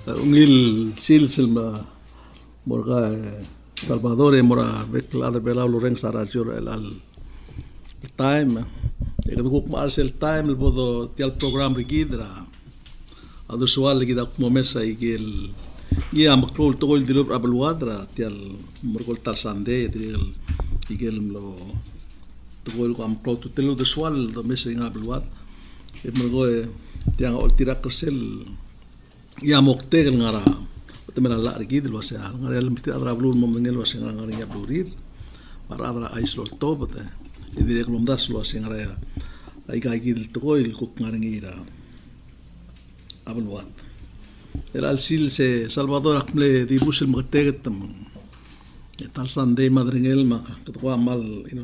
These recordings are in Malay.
ungil silsil ma morga Salvador mora bekla ada bela loreng sarajur al time e kuk marsel time el bodo tial program rigidra adu soal lagi dak momesa igel ia maklul togol dilop abluadra tial morgol tar sande igel lo togol ko amklul tu telo de soal do mesa ing abluad e morgo tiang ol tirak kersel ia moktegel ngara temela la rigid lo se ngara el mesti adra blur mom ngel lo se ngara ya blurir para adra ais lo tobote e direk lom das lo se ngara ai ga gid togol ko ngara ngira abluad el alsil se Salvador akmle dibus el mokteget tam tal sande madringel ma to mal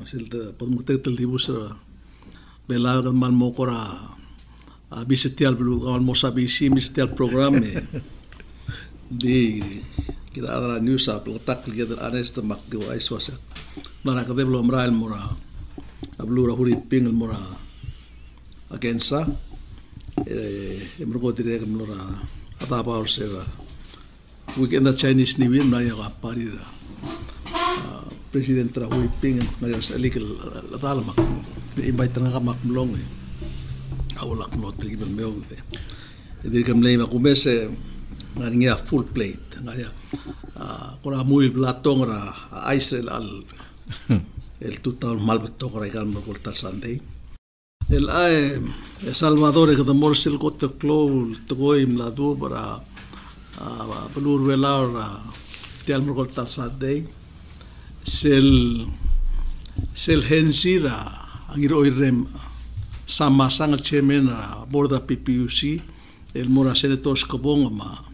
sil de pod mokteget el dibus bela mal mokora bisetial blu al mosabisi bisetial programe di kita ada news up letak lihat anes temak di wais wasak mana kade belum rail mora ablu rahuri ping mora agensa mergo direk mora ata apa orsera weekend the Chinese New Year na ya pari president rahuri ping na sa legal latalamak invite na kamak mlong awalak not libel meu edir kam lei makumese ngaringa full plate ngaria kora muy platong ra Israel al el total mal betok ra ikan merkolta Sunday el Salvador que de morsel got clo togoim la do para pelur velar tial merkolta Sunday sel hensira angiro irem sama sangat chairman borda PPUC el mora senator skabong ma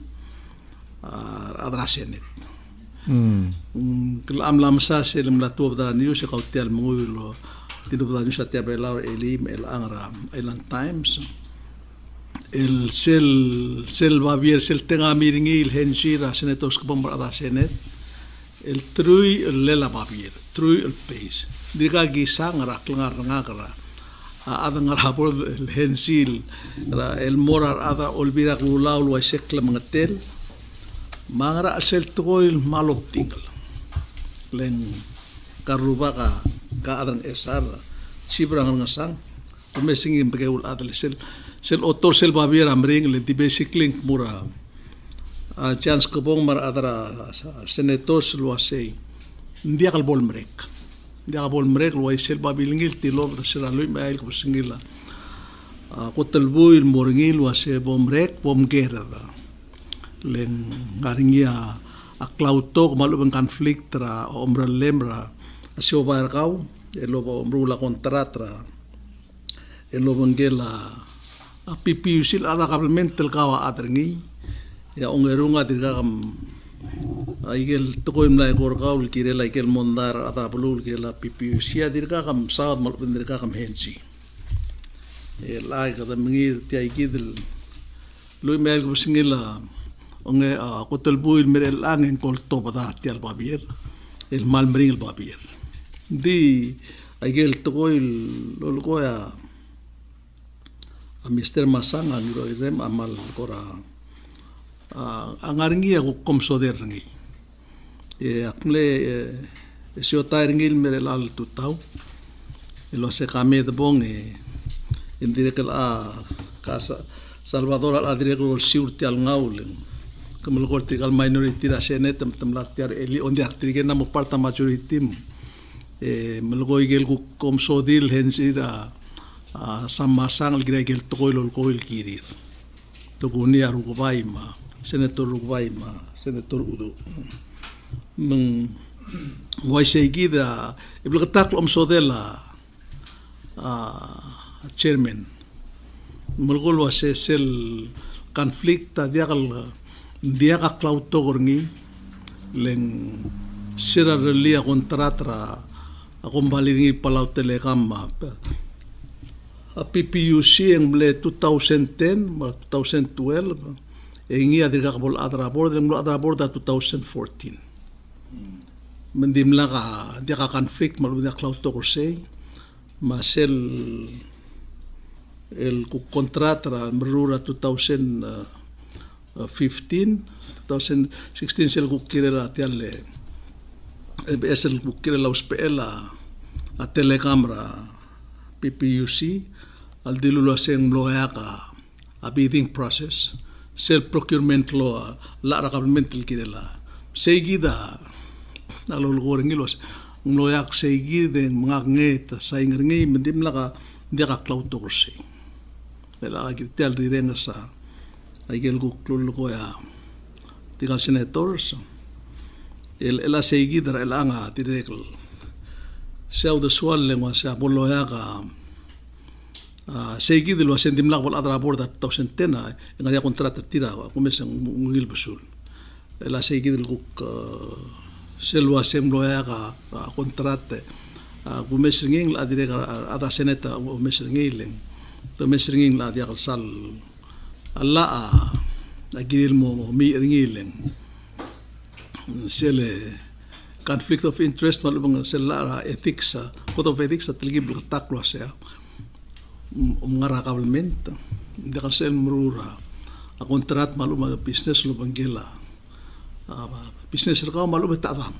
adra senet kelam lamsa selim la tu da news ka hotel muilo tidu da news atia bela elim el angra Island Times el sel bavier sel tenga miringi el hensira senator skabong adra senet el trui lela bavier trui el pace diga gisang ra klangar ngakara ada ngarapor el hensil el morar ada olvira gulau lo sekla mangatel mangara sel toil malop tinggal len karuba ka adan esar sibrang ngasang kumesing imbeul adal sel otor sel babier amring le di basic link mura chance kobong mar adara senator lo asei ndia kal bol mrek dia kabol merek lo isel babilingil tilo sera lui mail ko singila ko telbuil morngil wa se bomrek bomgera len ngaringia a klauto malu ben konflik tra omra lembra asio barkau elo omrula kontratra elo bengela a pipiusil ada kabelmentel kawa atrengi ya ongerunga dirgam aigel tokoim la gorgaul kire la ikel mondar ata bulul kire la pipiusia dirka kam saad mal dirka kam hensi la ka mingir ti aigidel lui mel ko singila onge kotel buil merel angen kol to bada ti al babier el mal mring el babier di aigel tokoil lol ko ya a Mr. Masanga ngiro irem amal kora angaringi aku komsoder ngi akle sio taringil mere lal tutau elo se kame de bong indire kala casa Salvador al adire ko siurti al ngaulen kamel korti kal minority ra senet tem latiar eli onde aktrige na mo parta majority melgo igel ku komsodil hensira samasang gregel tokoil koil kirir to guni aru ko baima senator Uruguayma, senator Udo. Wai seguida, e blagatak om sodela chairman. Mulgol wa sel konflikta dia ka klauto gorngi len sera relia kontratra akombalingi palau telegama. A PPUC yang ble 2010 2012 ingia dirga kabol adra borda 2014 mendimla ka dia ka konflik malu dia cloud to say masel el ku kontratra merura 2000 2016 sel kukirela tialle esel kukirela uspela a telecamera PPUC al dilulu aseng loyaka a bidding process self procurement law la rakablement kirela segida nalulgor ngilos loyak segide mga ngeta sa ingerngi mendim laka dia ka cloud dorsi ela kitel rirenga sa aigel guklul ko ya tigal senators ela segida ela nga tirekl seu de swal lengua sa loyaka segide lo sendim lak bol adra borda tausentena ngaria kontrata tira kumesang ngil besul ela segide guk selwa semloya ka kontrate kumesringing la dire ada seneta kumesringing to mesringing la dia sal alla agil mo mi ringileng sele conflict of interest malubang sela ethics code of ethics at ligib taklo sa ngara kablement de kasel murura a kontrat maluma business lubang gela business ka malu betam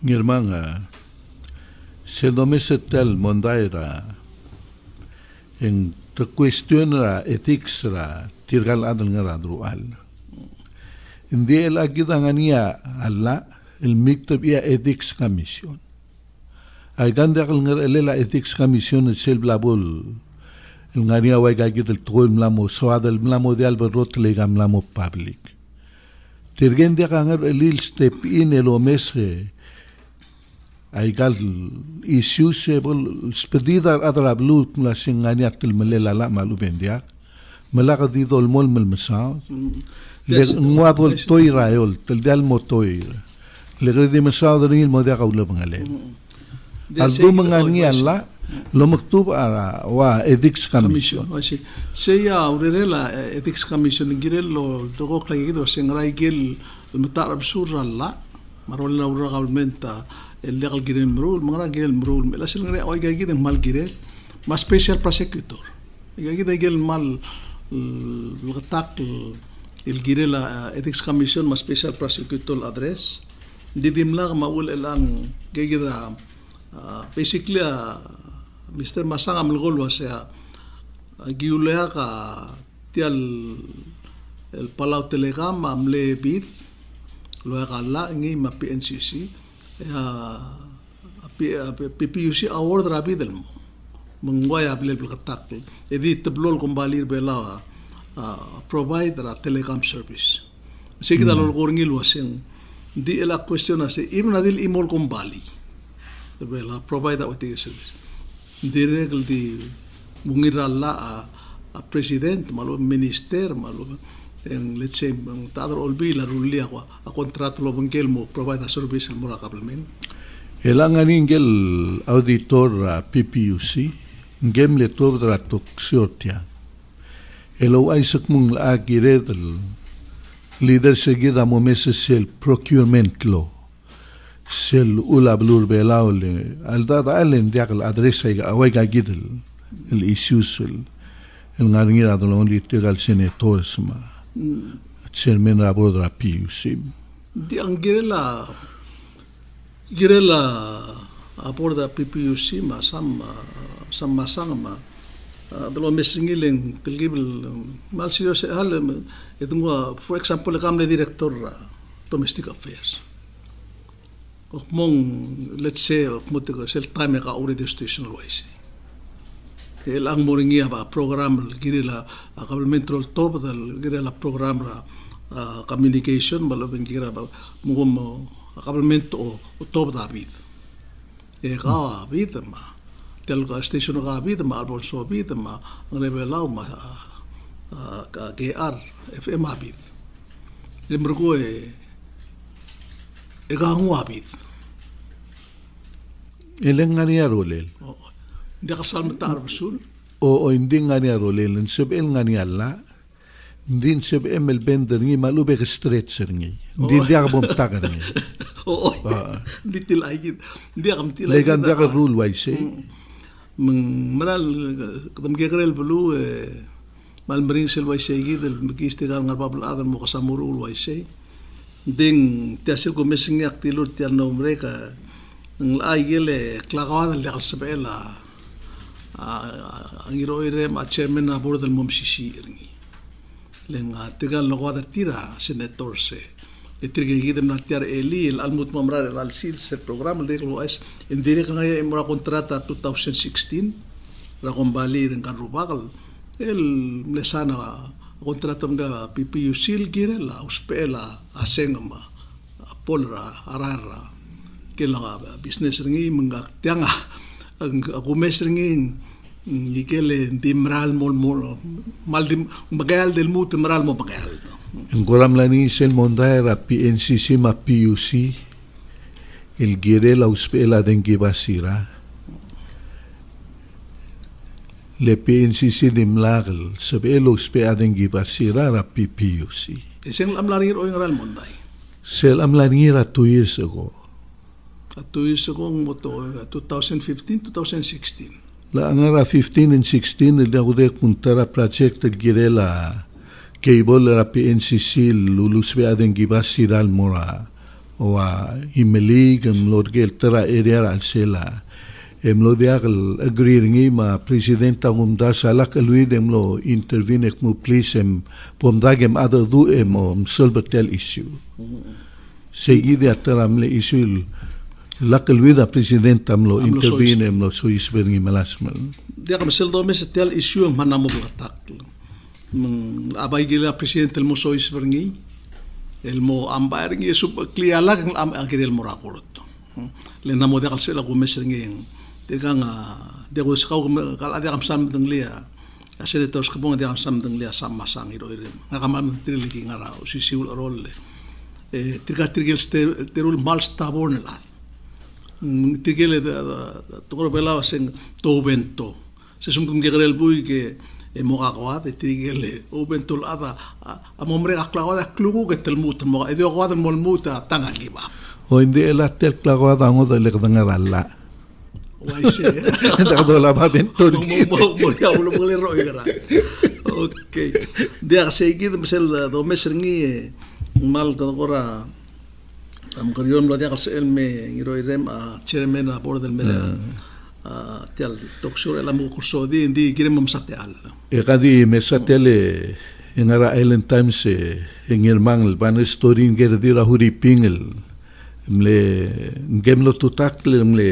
ngirmanga se no me setel mondaira en te cuestiona ethics ra tirgal adal ngara drual indi el agidangania alla el miktab ya ethics commission ay ganda kal ngara lela ethics commission sel blabul el ngania way gagit el tol mlamo soad el mlamo de alberot le gamlamo public tirgen dia kangar el step in el omese ay gal issues bol spedida adra blut la singania tel melela la malu bendia malaga di dol mol mel masa le nguadol toy rael tel dal motoy le gredi masa drin mo dia kaula bangale aldo mangania la lo maktub wa ethics commission seya urela ethics commission girello toko klagido singrai gel mutarab suralla marol la ura government el legal girel mrul mangra girel mrul la singrai oy gagid mal girel ma special prosecutor gagid gel mal lgatak el girel ethics commission ma special prosecutor address didim la maul elang gagida basically Mr. Masang amlgol wasya giulea ka tial el palau telegram amle bid lo la ngi ma PNCC PPUC award rabi del mengwaya able belkatak edi teblol kumbalir bela provide a telecom service sigida lo gorngil waseng di ela question ase even adil imol kumbali bela provide a service directly di mungiralla a president malo minister malo en let's say tadro olbi la rulia a contrato lo bangel mo provide a service al morakablement elangan ingel auditor PPUC ngem le tordra toxiotia elo aisak mung la giredel leader seguida mo mesel procurement law sel ula blur belaule al dada alen diak al adresa awai gagidel el issues el ngaringira do only tegal senators ma chairman abodra PUC di angirela aborda PPUC ma sama sama dalo mesingileng kelgibel mal serious hal etungwa for example kamle director domestic affairs mong let's say mutiko sel time ka radio station wise el ang moringia ba program girila government role top dal girila program ra communication balobeng gira ba mugom government o top da bit ka bit ma tel ka station ka bit ma albon so bit ma revelau ma ka KR FM bit lemrgo ka ngwa bit eleng ngania rolel dia kasal matar besul o hindi ngania rolel sebel ngania la din sebel el bender ngi malube ke stretcher ngi din dia bom tagar ngi ditil ay dia kam tilay legan dia rule wise maral kadam gegrel bulu malmering sel wai sei gi del magiste gal ngar babul adan mo kasamuru ul wai sei ding tiasil ko messing yak tilur tiar no mereka nglai gele klagawada le alsabela angiro ire ma chairman na board del momsisi ringi lenga tegal logada tira senator se etirge gidem na tiar eli el almut mamrar el alsil se programa de lo es en directo nga emra contrata 2016 ra kombali ren kan rubagal el lesana contrato nga PPUC gire la uspela asengama polra arara ke la business ringi mga tianga aku mesringin ikele dimral mol mal dim magal del mut mral mo magal Ngoram lani sel mondaera PNCC ma PUC el gire la uspela dengi basira le PNCC dimlagel sabelo uspela dengi basira ra PPUC esen amlani ro ngral mondai sel amlani ra 2 years ago 2 years ago moto 2015 2016 la angara 15 and 16 el dagudek puntara project el gire la cable la PNCC lulusbe aden gibasira al mora o a imelig lorgel tera area al sela lo diagal agreeing ma presidenta unda sala lui lo intervene mu please pomdagem other do solbatel issue seguide ataramle issue la kelwida presidenta lo intervene lo so isberingi malasmal dia kam sel do mes tel issue manamo blatak abay gila presidente el mo so isberingi el mo ambaringi sub kliala am agirel morakorot le namo de kalse la gumesringi tegang de go skau kala de kam sam denglia asere tos kebong de kam sam denglia sama sang iro ire ngakamam triliki ngara sisiul rolle tiga tirgel terul mal stabornela tigele tokoro bela sing to bento se sum kum gerel bui ke mo gaqwa de tigele o bento ada amomre aqlawa klugu ke telmut mo edo gwa mol muta tanga giba o inde la tel klagwa da ngo de ngara wai se da la ba bento mo ya ulo mo le ro igara okay dia seguir mesel do mesringi mal gora am karion lo dia el me ngiro irem a chairman a board del mera tial toksur la mo kurso di indi kirem msate al gadi mesatele engara Island Times en herman el ban story nger dira huri pingel mle ngemlo tutakle mle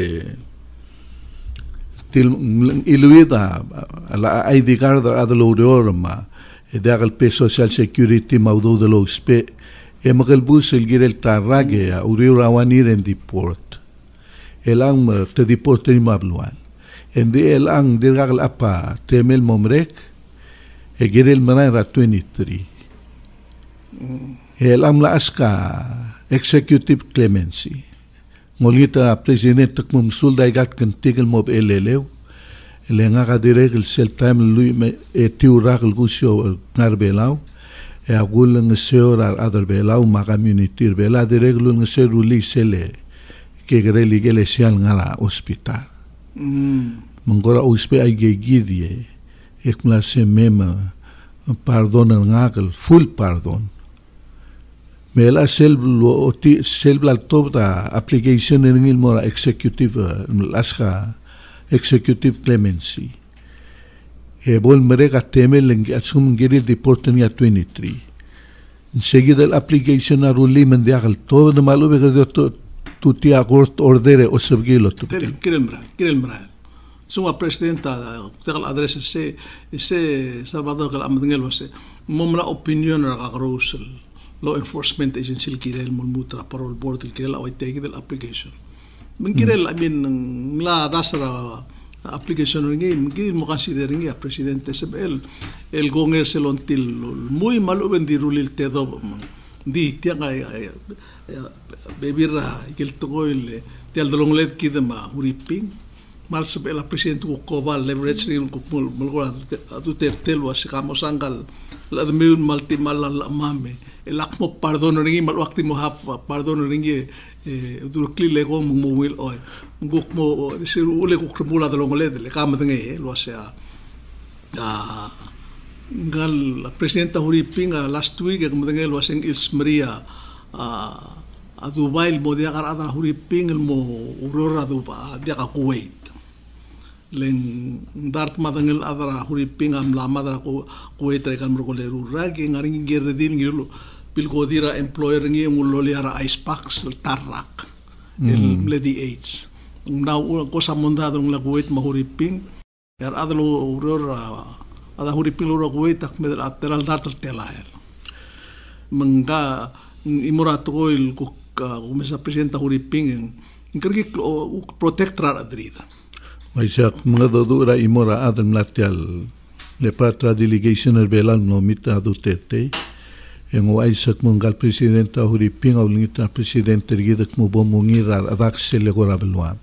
til iluida la ID card adlo dorma dagal pe social security maudo de lo spe Emagal bus el gire el tarrage a uriura wanir en deport. El ang te deport ni mabluan. En de el ang dirgal apa temel momrek e gire el manera 23. El ang la aska executive clemency. Ngolita presidente kumsul daigat kentigel mob elelew. Le nga direk el sel time lui e tiurag el gusio ngarbelau. E agul ng seorar adar bela uma community bela direglo ng seruli sele ke greli gele sial ngara hospital mongora uspe ay gidie ekmla se mema pardon ngakal full pardon mela selbla top da application ng ilmora executive lasca executive clemency bol mereka temel lengi atsum ngiri deportania 23 enseguida la application a ruli mendiagal todo de malo begerdo tu tia court ordere o sebgilo tu kirel suma presidenta tegal adresa se Salvador gal amdengel wase momra opinion ra garosel law enforcement agency kirel mulmutra parol board kirel o tegi del application min kirel la dasra application ringi mo considering ya presidente sebel el gonger selontil muy malo vendirulil tedo di tianga bebira el togoil tel dolonglet kidema uriping mal sebel presidente ko bal leverage rin ko mulgora atu tertel was kamos angal la de multi mal la mame el akmo pardon ringi mal wakti mo haf pardon ringi durukli lego mo wil oy nguk mo siru ule ko kremula de longole de kama de lo sea ngal presidenta huriping last week kemudian waseng Ils Maria a Dubai mo dia karata huriping mo urora Dubai dia ka Kuwait leng dart madangel adara huriping am lama dara Kuwait kan merkoleru ragi ngaring gerdin ngilo pilgodira employer ngi nguloli ara icebox tarak el lady age now cosa mondado ng Kuwait mahuriping yar adalo urora ada huriping loro Kuwait tak medal ateral dartal telael mengka imurato ko il kumesa presidenta huriping ngkergi protector adrida Maisak mga dodura imora adam latial le patra delegation belan no mita Duterte yang Isaac munggal presidenta huriping au lingita presidente gidak mo bomungira adak sele gorabelwan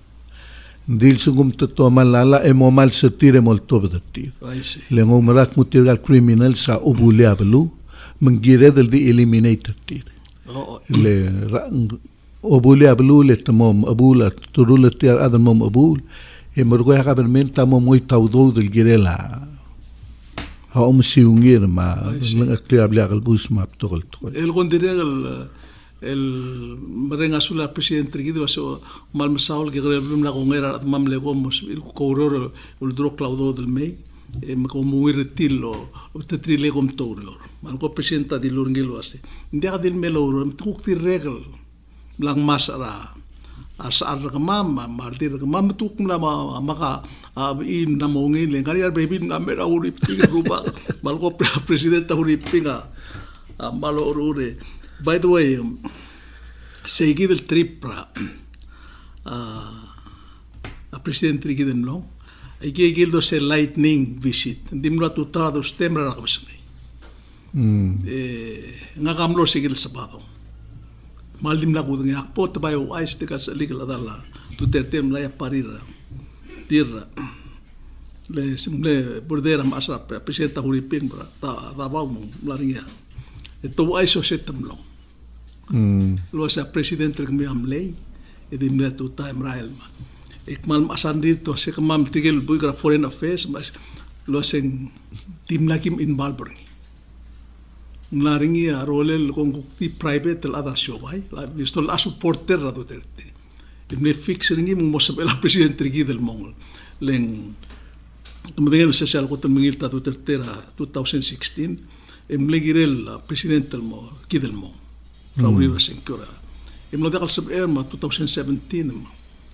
dil sugum to malala e momal sa tire molto bedatir lengo marak mutirgal criminal sa ubule ablu menggire del di eliminate tir le ubule ablu le tamom abula turul tir adam mom abul e mergo ya kabermen tamom moy tawdo del girela ha siungir ma akliable al bus map togol el gondiregal el merenga sula presidente gido so mal masaul que grelum la gongera mam le gomos il coureur ul dro claudo del mei e como muy retilo o tetrile com toureur mal ko presidenta di lurngilo ase ndia del meloro tuk ti regel lang masara asar kamam martir kamam tuk la maka im namongi le kariar baby na mera urip tiga ruba mal ko presidenta urip pinga malo urure. By the way, seguido el trip a presidente Rigiden long, hay que gildo se lightning visit. Dimlo a tutara dos temra na kabasnay. Nga kamlo sigil sabado. Maldim la kudang yakpo tabayo ais te kas legal adala Duterte mlaya parira tira le simple bordera masra presidenta huriping bra ta baw mo laringa. Ito ay so setam long. Lo sa presidente kami amlay edim na to time rail ma ikmal masan dito sa kamam tigil buigra foreign affairs mas lo sing team lakim involved naringi a rolel kung ti private la da shobay la visto la supporter ra Duterte imne fix ringi mo sabela presidente gidel mongol leng kemudian sa ko tumingil ta Duterte 2016 imlegirel presidente mo gidel mo Rauri Rasengkura. Imlo dakal sab ma 2017 ma.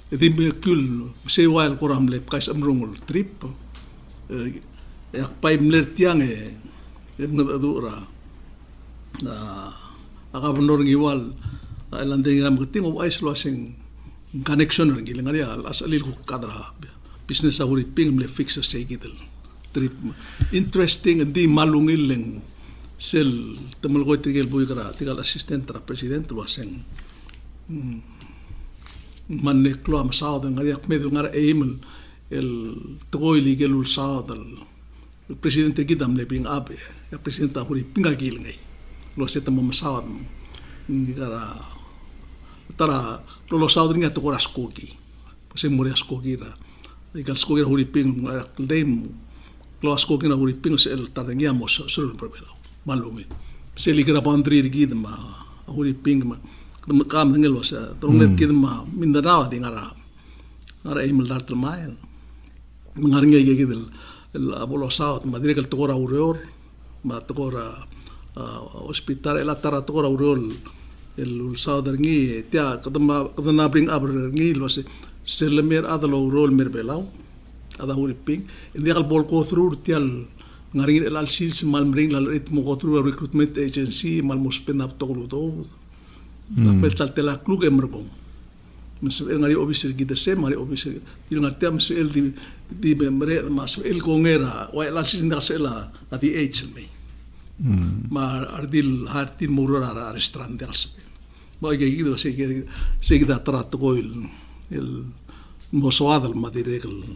Edi me kul se wail koram le kais amrongol trip. Yak pai mler tiang ngadura. Akabnor ngiwal landing ram keting o ais losing connection ngi ngari asalil ko kadra business ahuri ping le fix se gidel trip. Interesting di malungil leng sel temal ko tigel boy kara tigal assistant tra president lo aseng manne klo am saud ngari ak medel ngara email el toy ligel ul saud el presidente gidam le ping abe ya presidenta huri pinga gil ngai lo seta mom saud ngara tara lo saud ngai to koras koki se mori askoki ra igal skoki huri ping dem lo askoki na huri ping se el tadengiamos sul problema malumi seli kira pantri gid ma huri ping ma kam ngel wasa tronget gid ma mindara di ngara email dartel mail ngarnge gidel el abolo saut ma direk el tokora uror ma tokora hospital el atara tokora urol el saut ngi tia kadana bring up ngi wasa selemer adalo urol merbelau ada huri ping indi al bol ko through tial ngaring el alsil mal mring la ritmo ko through recruitment agency mal muspen ap to luto la petal tela klug emergong mas el ngari officer gida se mari officer il ngartia mas el di membre mas el kongera wa el alsil nda se la ati h me ma ardil hartin murora restaurant das ba ge gido se gida trato ko el mosoad al madirel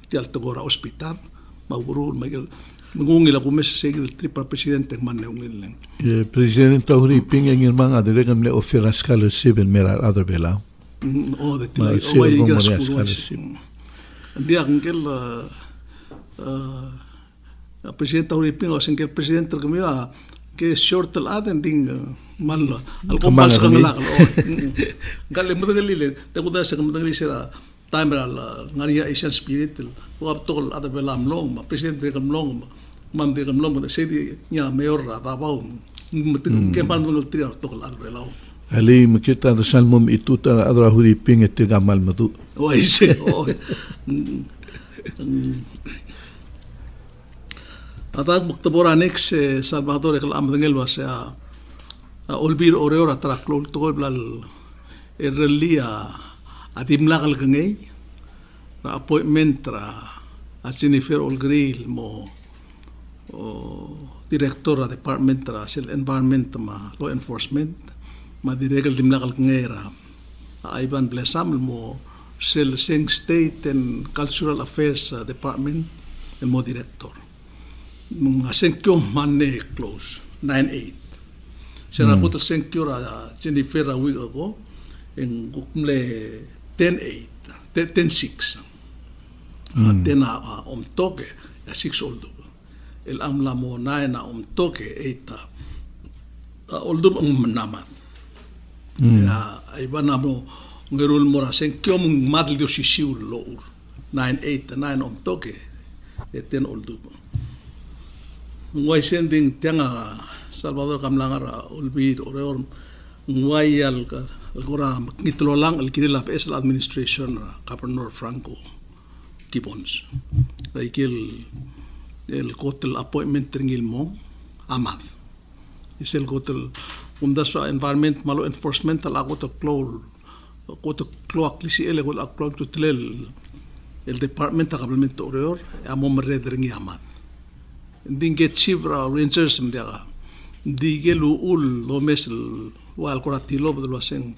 ti alto gora hospital ma burul ma mengungil aku mes segil tripa presidente manne ungileng presidente huri ping yang mga direkam le ofera skala 7 mera other bela de tilai o vai igra skulu dia angel presidente Uriping o singkel presidente kami ke short al aden ding mal al kompal sa kanila galing mo dalile taguda sa kanila sira timer al ngaria Asian spirit o aptol ada belam long presidente kamlong mam de kamlong da sedi nya mayor ra babaw ke pan mo tri tol al belau ali makita da salmom itu ta adra Uriping et gamal matu o ise o Atak buktabora next Salvador el amdengel was olbir oreora traklol tol blal erlia atimlagal kangay na appointment ra a Jennifer Olgril mo directora department ra sil environment ma law enforcement ma diregal timlagal kangay ra Ivan Blesam mo sil Sing State and Cultural Affairs Department el mo director mga senkyo manne close 9-8 sira ko senkyo ra Jennifer ra week ago en kumle 10-8 10-6 tena omtoke 6 oldo el amla mo na omtoke 8 oldo ang namat ya ibana mo ngerul mo ra senkyo mong madl do sisiu lour 9-8 9 omtoke 10 oldo Nguay sending tianga Salvador Kamlangara ulbir oreor nguay al gora ngitlo lang al kinila PSL administration Governor Franco Gibbons laikil el hotel appointment ringil mo amad isel hotel umdaswa environment malo enforcement ala ko to cloak lisi ele ko cloak to tlel el department government oreor amom red ringi amad Dinge chibra rangers mdega dige luul lo mesel wal koratilo bdo sen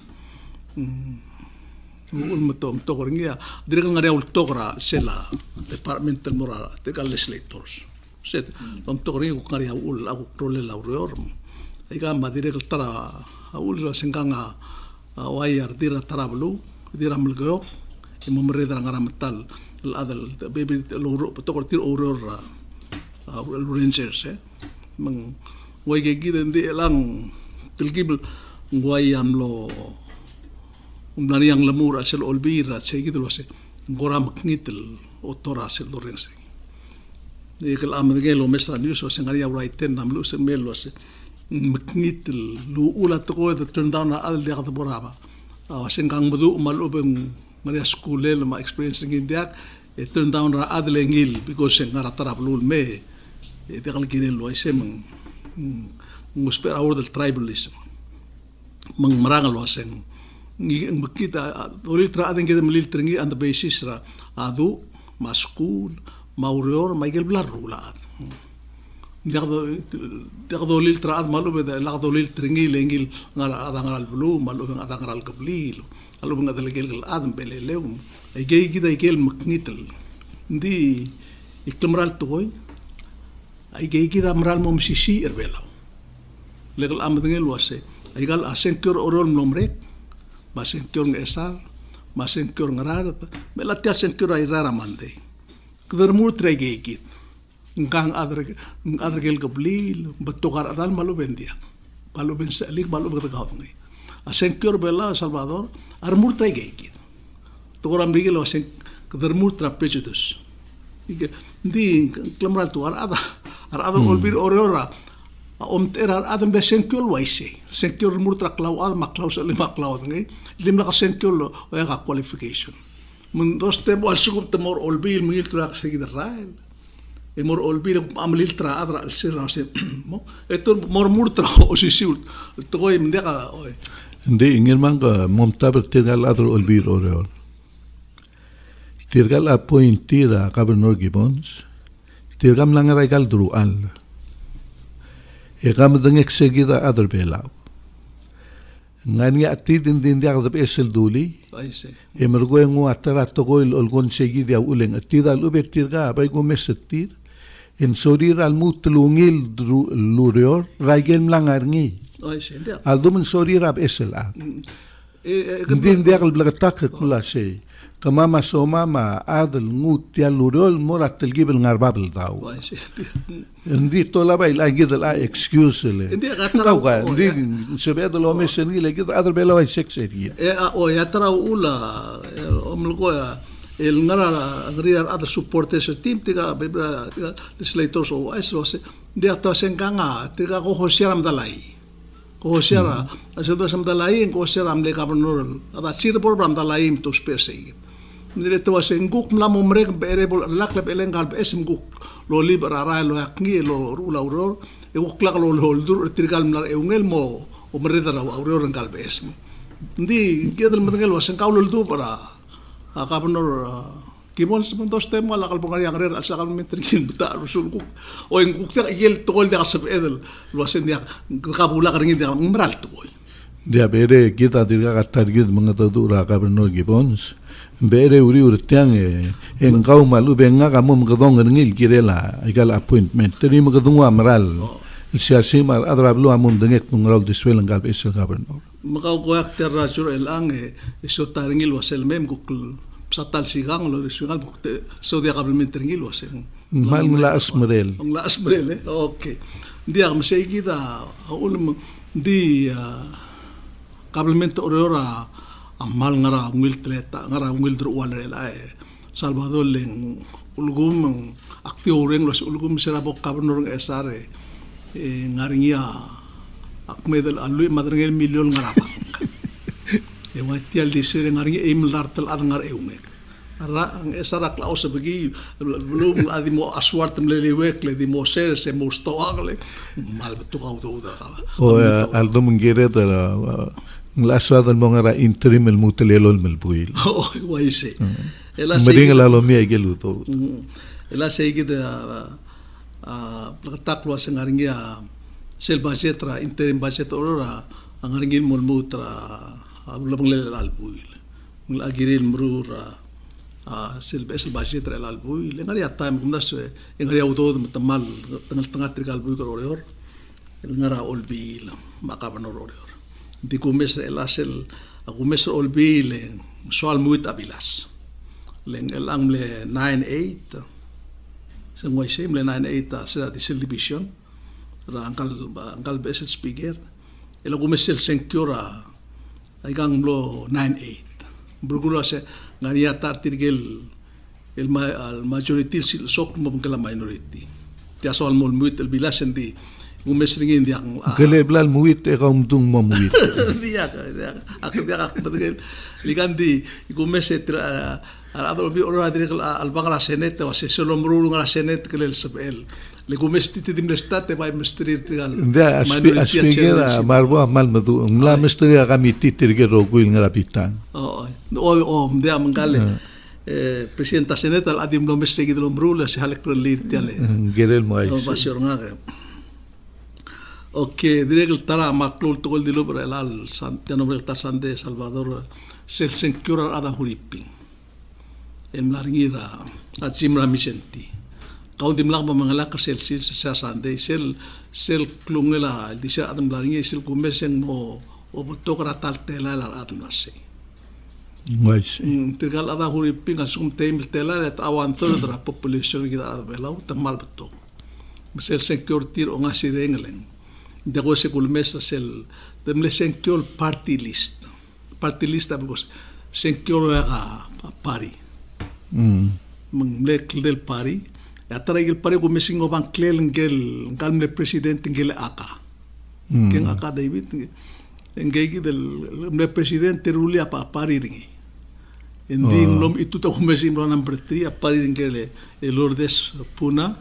ul matom togoringia direga ngare ul togra sela departmental moral de legislators set tom togoringi ko ngare ul aku trole laurior iga ma direga tara ul lo senganga wayar dira tarablu dira mulgo imomre dra ngara metal al adal baby lo togortir aurora Rangers mang way gigid hindi lang tilgibel way amlo umnani ang lamura sel olbira segid lo se gora maknitel otora sel Lorenzo ikal amdgelo mesra news o sengaria writen namlu se melo se maknitel lu ula to the turn down al de gata boraba sengang madu malubeng maria schoolel ma experiencing in that it turned down ra adlengil because sengara tarablu me Ito kang kinilo ay semang nguspera or del tribalism. Mang marangal waseng kita ulit ra ating kita military on the basis ra adu ma school maurior Michael Blarula. Dagdo ulit ra ad malu beda lagdo ulit tringi lengil ngara adangal blu malu bang adangal kablil alu bang adalgel adam beleleum ay gay kita ikel maknitel. Hindi iklamral toy ay gay kita maral mo msisi erbelaw legal amadengel wase ay gal asenkur orol nomrek masenkur ngesar masenkur ngarat melatia senkur ay raramande kvermur trege git ngkang adregel kablil batokar adal malu bendia malu bensalik malu bergawngi asenkur bela Salvador armur trege git toram bigel wase kvermur trapejutus di klamral tu arada olbir oreora terar adam be senkol waise senkol murtra klaw ad maklaus le maklaw ngai lim la senkol o ya qualification mun dos tempo al sukup temor olbir miltra seguir rael e mor olbir amlil tra adra al sirra se mo eto mor murtra o sisul toy mdega oi ndi ingel manga momtaber tegal adro olbir oreol Tirgal appointira Governor Gibbons, tirgam lang regal drual. Egam dengek segida adar belaw. Ngan nga atidin din dia kadap esel duli. Emergo ngo atara togoil olgon segida uleng atida lubet tirga bay go mesetir. En sorir al mutlungil lurior raigel lang arngi. Aldum sorir ab esel ad. Din dia kal blagatak kula se. kamama somama adal ngut ya lurol morat telgibel ngarbabel tau. Hindi to labay lagi dal excuse le. Hindi tau ka hindi sebedo lo mesen gile gid adal bela way sex area. Ya tara ula omlgo ya el ngara agriar other supporters team tiga legislators o eso se dia to sengkanga tiga ko hosiaram dalai. Ko hosiara asedo sam dalai ko hosiaram le governor ada sir por bram dalai to spesig. Nire to senguk mlamu mrek berebol laklep elengal esem guk lo libera ra lo yakni lo rula auror e uklak lo dur trigal mlar eungel mo o mereda ra auror ngal besem. Ndi gedel mengel wasen kaulo du para governor Kibon sebentos tema la kalpungan yang rer asal mentrikin buta rusul kuk o en kuk tak yel tol dia sab edel luasen dia kabula karingin dia meral tu boy dia bere kita dirga target mengatakan ra governor Gibbons bere uri urtiang en kau malu benga kamu mengedong ngil kirela igal appointment tadi mengedong amral siasi mar adrablu amun denget mengral diswel ngal besel governor makau koyak terrajur elang iso taringil wasel mem kuk satal sigang lo sigang bukte so dia kabel tringil wasel mal la asmerel okay dia masih kita ulum di kabel orora amal ngara ngil tleta ngara ngil druwal relai Salvador leng ulgum aktioreng los ulgum serabok kabel esare ngaringia akmedel alui madrengel milyon ngarapang e watial di sere ngaringia dartel adngar eume ara ang esara klaus bagi belum adimo aswart mlelewek le dimo ser se mostoagle mal betu kau tu da o aldo mengere da nglasad al mongara interim el mutelelol melbuil o waise ela meringa la lo mia geluto ela sei que da plaktaklo sa ngaringia sel budget ra interim budget orora ang ngaringin mulmutra abulong lelalbuil ngagiril mrura sel budget ra lalbuil ngari atam kumdas ngari auto tamal tengah trigalbuil oror ngara olbil makabanor oror di kumes elasel akumes olbil soal muit abilas leng elang le 98 sa ngoy sim le 98 sa di television ra angkal beses speaker elo kumesel senkura ay gang lo 98 burgulo sa ngariya tartirgel el majority sok mo kala minority ti asol mo muit el bilas di kumesringin di ang kele blal muit e kaum tung mo muit dia ak ligandi kumeset Alado bi ora dire al bangla senet o se solo mrulu ngala senet kelel sabel le kumesti tidim lestate vai mestrir tigal da aspigera marbo mal madu ngla mestria kami titir ge roguil ngala pitan o dia mangale presidenta senet al adim lo mesti gidlo mrulu se halek lir tiale gerel mai o basir ngage okay dire el tara maklul tol dilo para el Santiago Belta Sande Salvador sel sencura ada huriping en laringira at Jimra Vicenti kau dimlak ba mangalak Celsius sa Sunday sel klungela di sa adam laringi sel kumesen mo o botok ratal tela la adam nasi mais tigal ada huriping asum temil tela at awan third ra population gida belau tamal botok sel security o ngasirenglen dago se kulmesa sel demle secure party list because secure a party menglek del pari atara il pari ko missing o bang klel ngel kalme president ngel aka ken aka David ngegi del me president ruli apa pari ringi indi lom itu to messing ro number 3 pari ngel Lourdes Puna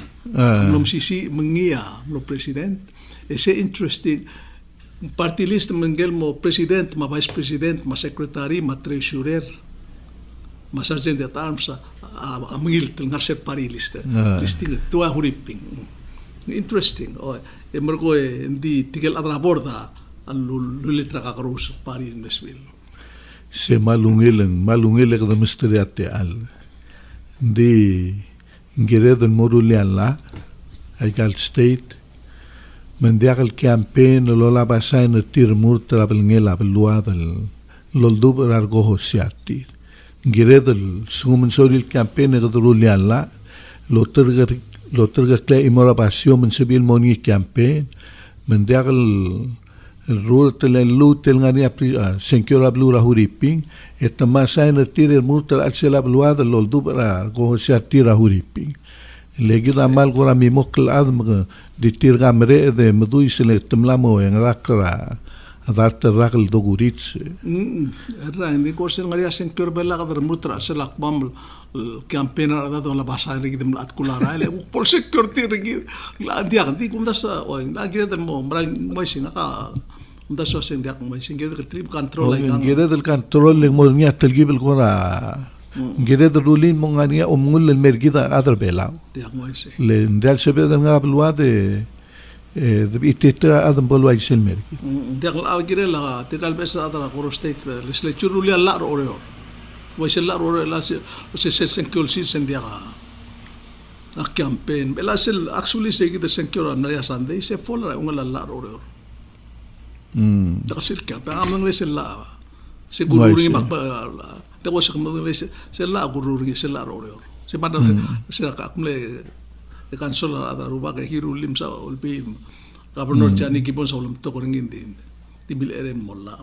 lom sisi mengia lo president ese interesting party list mengel mo president ma vice president ma secretary ma treasurer masarjen de arms amil tel ngarse pari list listing tua huriping interesting o emergo di tigel adra borda al lulitra ka krus pari meswil se malungil ka misteri ate al di ngeredon moruliala aikal state mendiakal campaign lo la basain tir murtra bel ngela bel luadal lo dubrar go hosiati Gired el sumen sobre el campaign que rulian la lo terga kle imora pasio men sebil moni campaign men dia el rule telen lu tel ngani senkura blura huriping et masa en tire mutal al sela bluada lol dubra go sia tira huriping legi da mal gora mi mokl adm di tir gamre de mdui sele temlamo en rakra adart rakl doguritz ra indi korsen ngari senkur bella kadar mutra selak bam campaigner da la basa rigi dem lat kulara le pol security rigi la dia di kumdas o la gira del mo mai singa ka kumdas so sen dia mai singa del trip control ay gira del control le mo nya telgib el gora gira del rulin mo ngania umul el mergida adar bela dia mai se le ndal sebe del ngabluwa de ititra adam bolu ay sel mergi dia la gira la tekal besa adar ko state legislature rulia la oro ويسلا رورا لا سنكول سي سنديغا campaign bela sel actually segi de senkura na ya sande se fola un la roror da sel campaign am ngle sel la se gururi mak te was kam ngle sel la gururi sel la roror se pada se ka kumle e kansola ada ruba ke hiru lim sa ulbi gubernur jani gibon sa ulum to koringin din timbil ere molla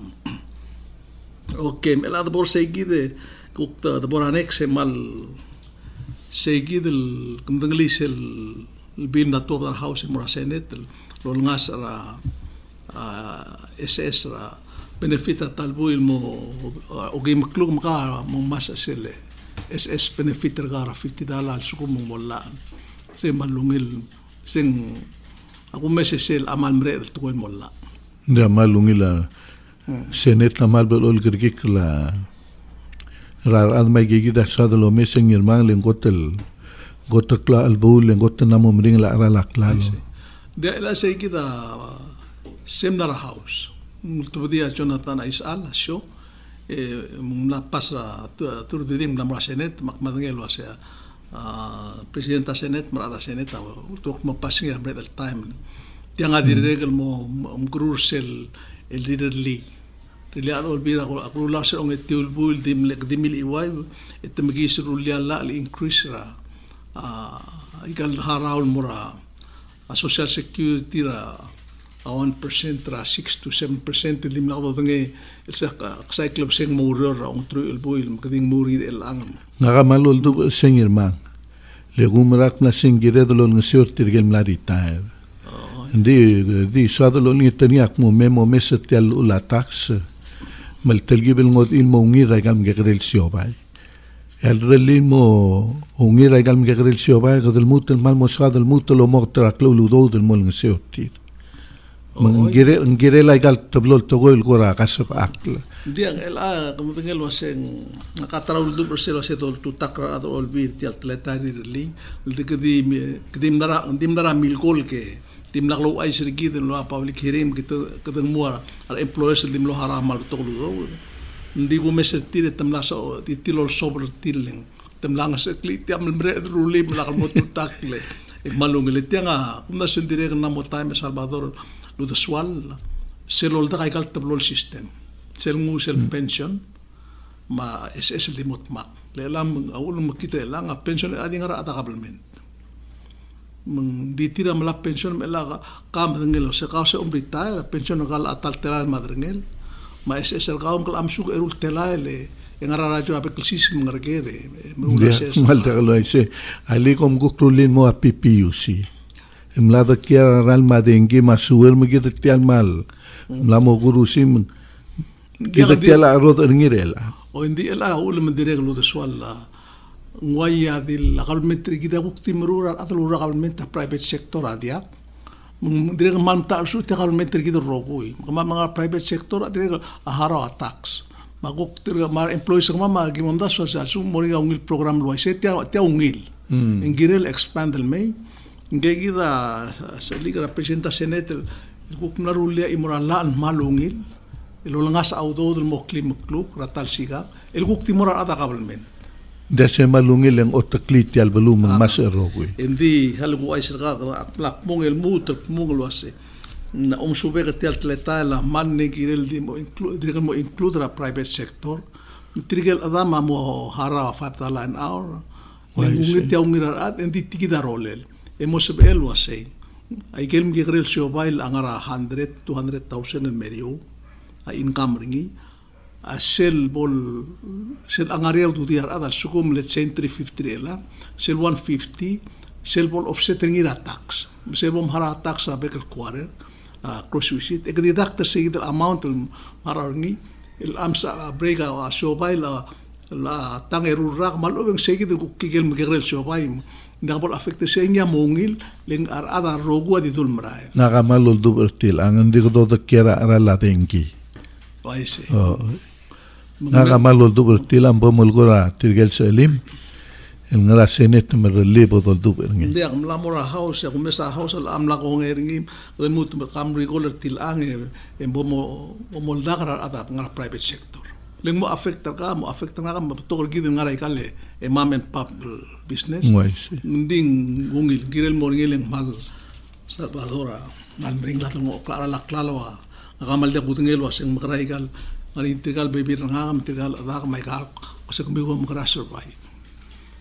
okay mela da bor segi de kukta da bor annex mal segi del kundangli sel bin na to dar house mura senet lo ngas ra ss ra benefita talbu ilmo o game klug maka mo mas sel ss benefit gara $50 suku mo molla se malungil sing aku mese sel amal mre to ko molla da malungila senet na mal bel olgergik la rar admay gigida sadalo meseng irmang len gotakla albul len gotan namum ring la aralakla de la se kida semnara house multudia Jonathan Isal show la pasa tur de dim la senet makmadngel wasya presidenta senet marada senet tok mo passing a bread time tiang adir regel mo grusel el leaderly Rilian olbira ako la sa ong etiul buil dimil iway et magis rulian la increase ra ikal haraul mura social security ra 1% ra 6 to 7% dim la do nge sa club sing muror ra ong truil buil kading muri el ang ngamalol du singir man legumrak na singire do ng sur tirgel mlarita di sadalo ni taniak mo memo mesetel ula tax mal telgib el ngod il mo ngira gal mgegrel siobay el relin mo ngira gal mgegrel siobay gadel mutel mal mo sadal mutel o mortra klo ludo del mol ngeseotir ngire la gal tablol togol gora kasaf akla dia el como tengel wasen nakatraul du perselo se tol tu takra ol bir ti atleta ni reli de kedim nara mil gol ke tim naklo ay sirgi den lo public hearing kita kadang muar al employers dim lo haramal to lo ndi go meser tire tam la so ti tilor sobre tiling tam lang se kli ti am mre rulim la kal mot takle e malung le tianga kumna sendire na mo time Salvador lo de swal selol da kal tablol system sel mu sel pension ma es el dimot ma le lam awul mo kita lang pension adi ngara ata kabelmen ditira mala pension mela kam ngelo se ka se retire pension gal atal telal madrengel ma es el gaum kal amsuk erul telale ngara rajo ape krisis ngargere merula se mal de lo ise ali kom gukrulin mo apipiusi emlado kia ral madengi masuel mugit tial mal lamo gurusim kita tial arod ngirela o indi ela ul mendireglo de swalla nguaya dil akalmentri kita bukti merura atau lura akalmenta private sector adia direk manta su te akalmentri kita robui mga private sector direk ahara tax maguk direk mar employees ma gimonda so sa su mori ungil program lo se te ungil ingirel expand el mei ngegida sa liga representa senet el guk narulia imorala malungil el langas auto del moklim kluk ratal siga el guk timora ada kabelmen dese malungil ang otaklit al balum mas erogui indi halgu ay sirga plak mong el mutel mong loase na sube que te atleta la man ne girel di mo include ra private sector Tirigel adama mo hara $5 an hour. Ngungit ya ungirat endi tikida rolel. Emo sebel wasay. Ay kelm gigrel siobail angara 100-200,000 en medio. Ay income ringi. Sel angariel tu tiar ada sukum let's say 350 ela. Sel 150. Sel bol offset ringi tax. Sel bom hara tax sa bekel quarter. Cross visit. Ek deduct sa the amount hara ringi. Il amsa brega wa siobail la tangerurak malubeng segit ko kigel magrel siobail. Ndabol affecte sa inya mongil ling ada rogua di dulmray. Nakamalul dubertil ang hindi ko do kira arala tengki. I see. Nakamalul dubertil ang pamulgura tirgel sa elim. El ngara senet merlibo do duber ngi. Ndi ang lamora house ako mesa house al amla ko ngering remut kam regular til ang bomo moldakar ada ngara private sector. Ling mo affect ka matutokol gid ngara ikale mom and pop business. Nding gungil girel mo ngileng mal Salvadora mal bring lat mo klara laklalo ngamal de butngel waseng makraigal ngari integral baby ngam integral ada may kal kasi kumigo makra survive.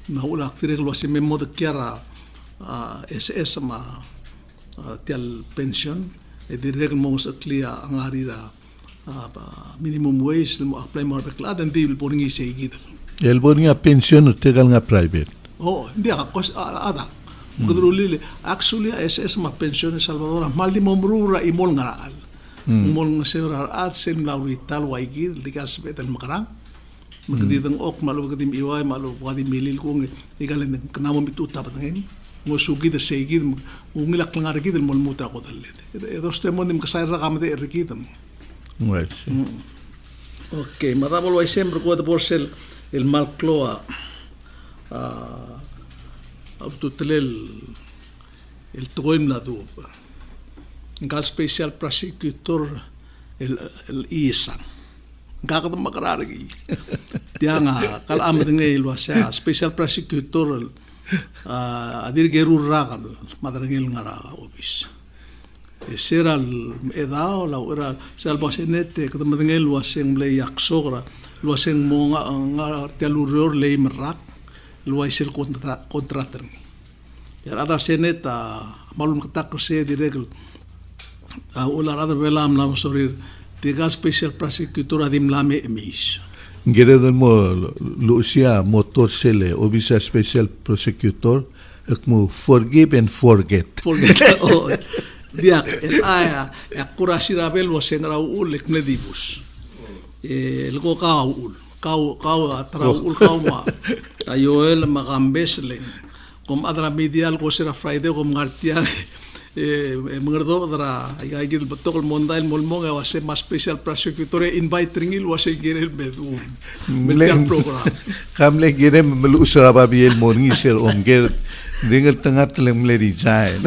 Na ulak tirel wasi memo de kiara SS ma tial pension e direk mo sa clear ang arira minimum wage mo apply mo bekla dan di boringi segid el boringa pension tegal nga private hindi ako ada kudrulile actually SS ma pension Salvador mal di mo mrura imol ngaral mol nga sera at sen laurital waigid dikas betel makarang magdidang ok malu kadim iway malu kadim milil kung igalen kanamo mituta patangin mo sugi de segid ungilak lang arigid mol muta ko dalit edos temo nim kasayra kamade erikidam. Okay, marabol way sempre quando por ser el mal cloa tutelel el toim la do gal special prosecutor el ISAN gagad makarargi tianga kalam ngel wasa special prosecutor adir gerur ragal madrangel ngara obis Sera edao la ora salva senete que me den lo hacen le yaksogra lo hacen monga te luror le merak lo es el contratar ya ada seneta malum ketak se direct ula ada velam la sorir tiga special prosecutor adim lame emis gere del mo Lucia motor sele obisa special prosecutor ekmo forgive and forget dia el aya akurasi rabel wasen raul eknedibus elgo kaul atraul kauma ayoel magambesling kom adra medial ko sera friday kom ngartia mengerdo dra ay gil betokol mondail molmonga wase mas special prosecutor invite ringil wase gerel bedum medial program kamle gerem melu usra babiel morning ser omger dengan tengah telem leri jai.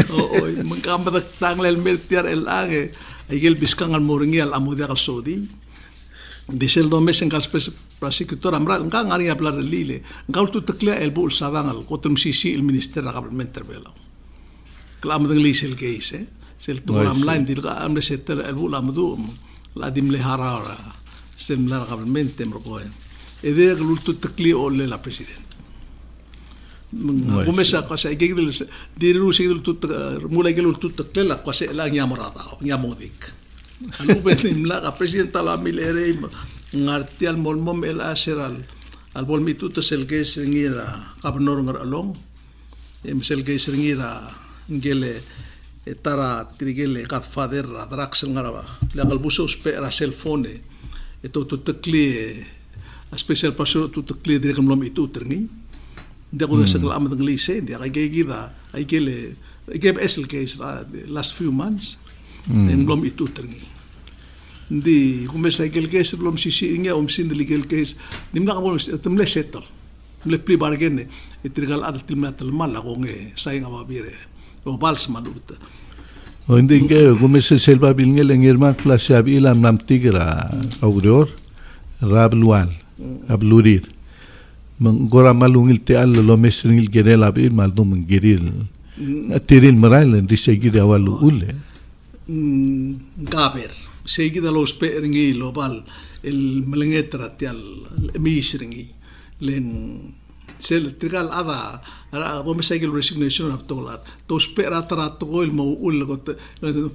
Mengkambat tanglel mertiar el age ayel biskangal moringi al amudia al sodi. Disel do mes engkal prosecutor amra engkang ari hablar lile. Engkau tu teklia el bul sadang al kotum sisi el minister agabmenter bela. Klam deng lisel case sel tu ram line dil ka amre setter el bul amdu la dim le harara sem la agabmenter mrokoen. Ede glu tu teklia ole la president. Kumesa kasi igigil diru sigil tut mulai gilul tut klela kasi lang yamorata yamodik alu benim la presidenta la milere ngartial molmom el aseral al bolmitu to selge singira gabnor ngar along selge singira ngele etara trigele godfather draxel ngaraba la galbuso spera cellphone eto tut kli special pastor tut kli direk mlom itu terni dia ko sa kalam ng lise dia kay gida ay kele gave SL case last few months en blom itu terni di kumesa kel case blom sisi nga sin de legal case dim na ko temle settle le plea bargain itrigal ad tilmatal mal ko nge say nga babire o bals maluta o hindi nga kumesa selva bilngel ng irma klase ab ilam nam tigra auror rablual ablurir menggora malungil te al lo mesringil gerel abi maldo menggiril atirin maral di segi de awal ule gaber Sei kita lo speringi lo bal el melengetra tial emisringi len sel trigal ada do me segel resignation of tolat to spera tra to il mo ul got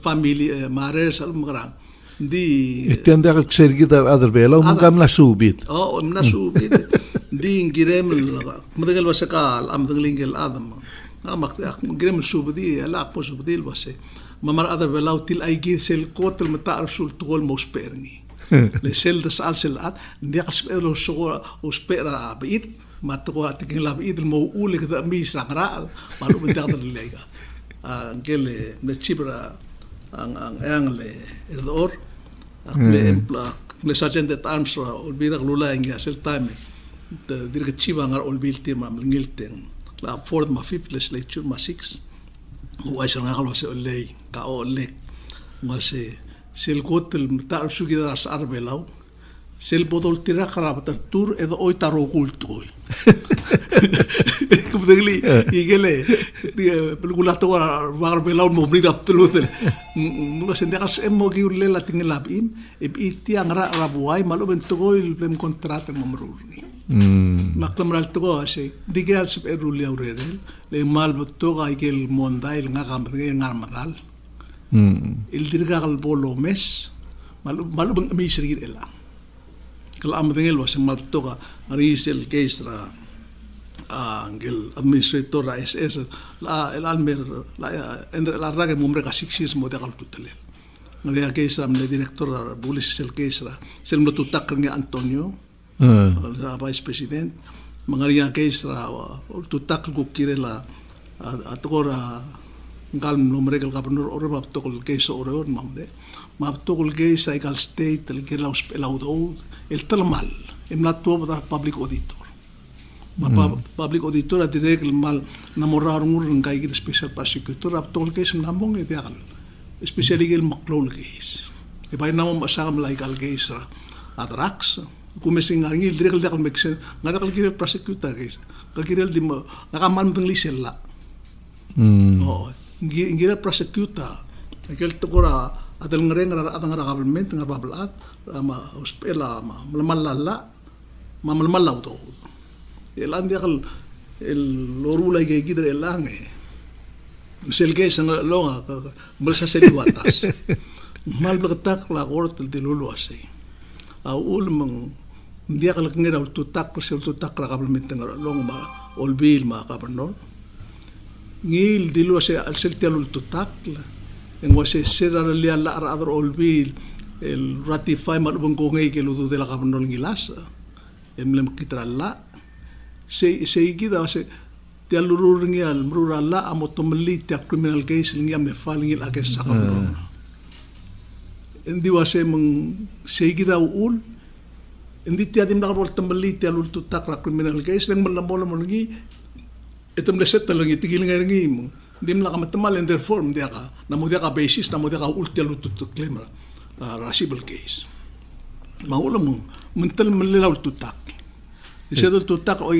family marer sal magra di Itende ak sergida adar bela um kam la subit. Oh na subit di ngirem madagal wasakal am daglingel adam amak ngirem subidi ala po subidil wase mamar adar bela til ay gisel kotel mata sul tol mo sperni le sel das al sel at di kasbelo so spera bit ma to atiking la bit mo ul ke mi sangra malu mentak lega angele me chibra ang angle edor le sergeant at arms ra olbira lula inga sel time de dirge chiba ngar olbil tim am ngilten la fourth ma fifth legislature ma 6 o ay sangal was olay ka olek ma se sel kotel tar sugida as arbelau sel bodol tira kharab tar tur edo oy taro kultoy como degli igele pelgulato arbelau mo brida aptelutel muga sendegas emmo gi ulela tingelab im iti angra rabuai malo bentogoy lem kontrata momrur maklam ral togo ase digal sep eruli aurel le mal bottoga igel mondail ngagam ngarmadal il dirgal bolo mes malu bang misir ela kalau am dengel was mal toga risel keisra angel administrator SS la el almer la entre la raga momre ka sixismo de gal tutelel ngria keisra le director bulis sel keisra sel no tutak ngi Antonio la vice president mangaria keisra tutak ku kirela atgora ngal nomre gal gabernur ore bab tokol keisa ore on mamde mab tokol keisa igal state el kirela uspelaudo el talmal emla toba public auditor public auditor direct mal namorar ngur ngai gid special prosecutor ab tokol keisa namong e dial especially gel maklol keis e bay namom asam like al keisa adrax kumesing ngil direct dal mexen ngadal kirel prosecutor keis kakirel di ngakaman penglisela ngira prosecutor kel tokora adal ngreng adang government ngabablat ama hospela malmalala mamalmalaw to elan diakal el lorula ge gidre elange sel ke sang longa balsa seliwatas mal bertak la gort de lulu ase au ulmang diakal ngira tutak sel tutak government ngaro ma olbil ma gabernor ngil dilu ase al sel telul tutak en wase sera le la adro olbil el ratify malubang ko ngay ke luto de la gabernor ngilas emlem kitralla se gida se te alurur ngial mruralla amotomli te criminal case ngiam me faling il ake sa gabernor endi wase meng se gida ul endi te adim na bol tambali te alul tutak ra criminal case nang malamol ngi etam leset talangi tigil ngi dim la kamatamal and therefore mdiaka namudiaka basis namudiaka ultial tutuk claim rasible case maula mo mental melilaw tutak isedol tutak o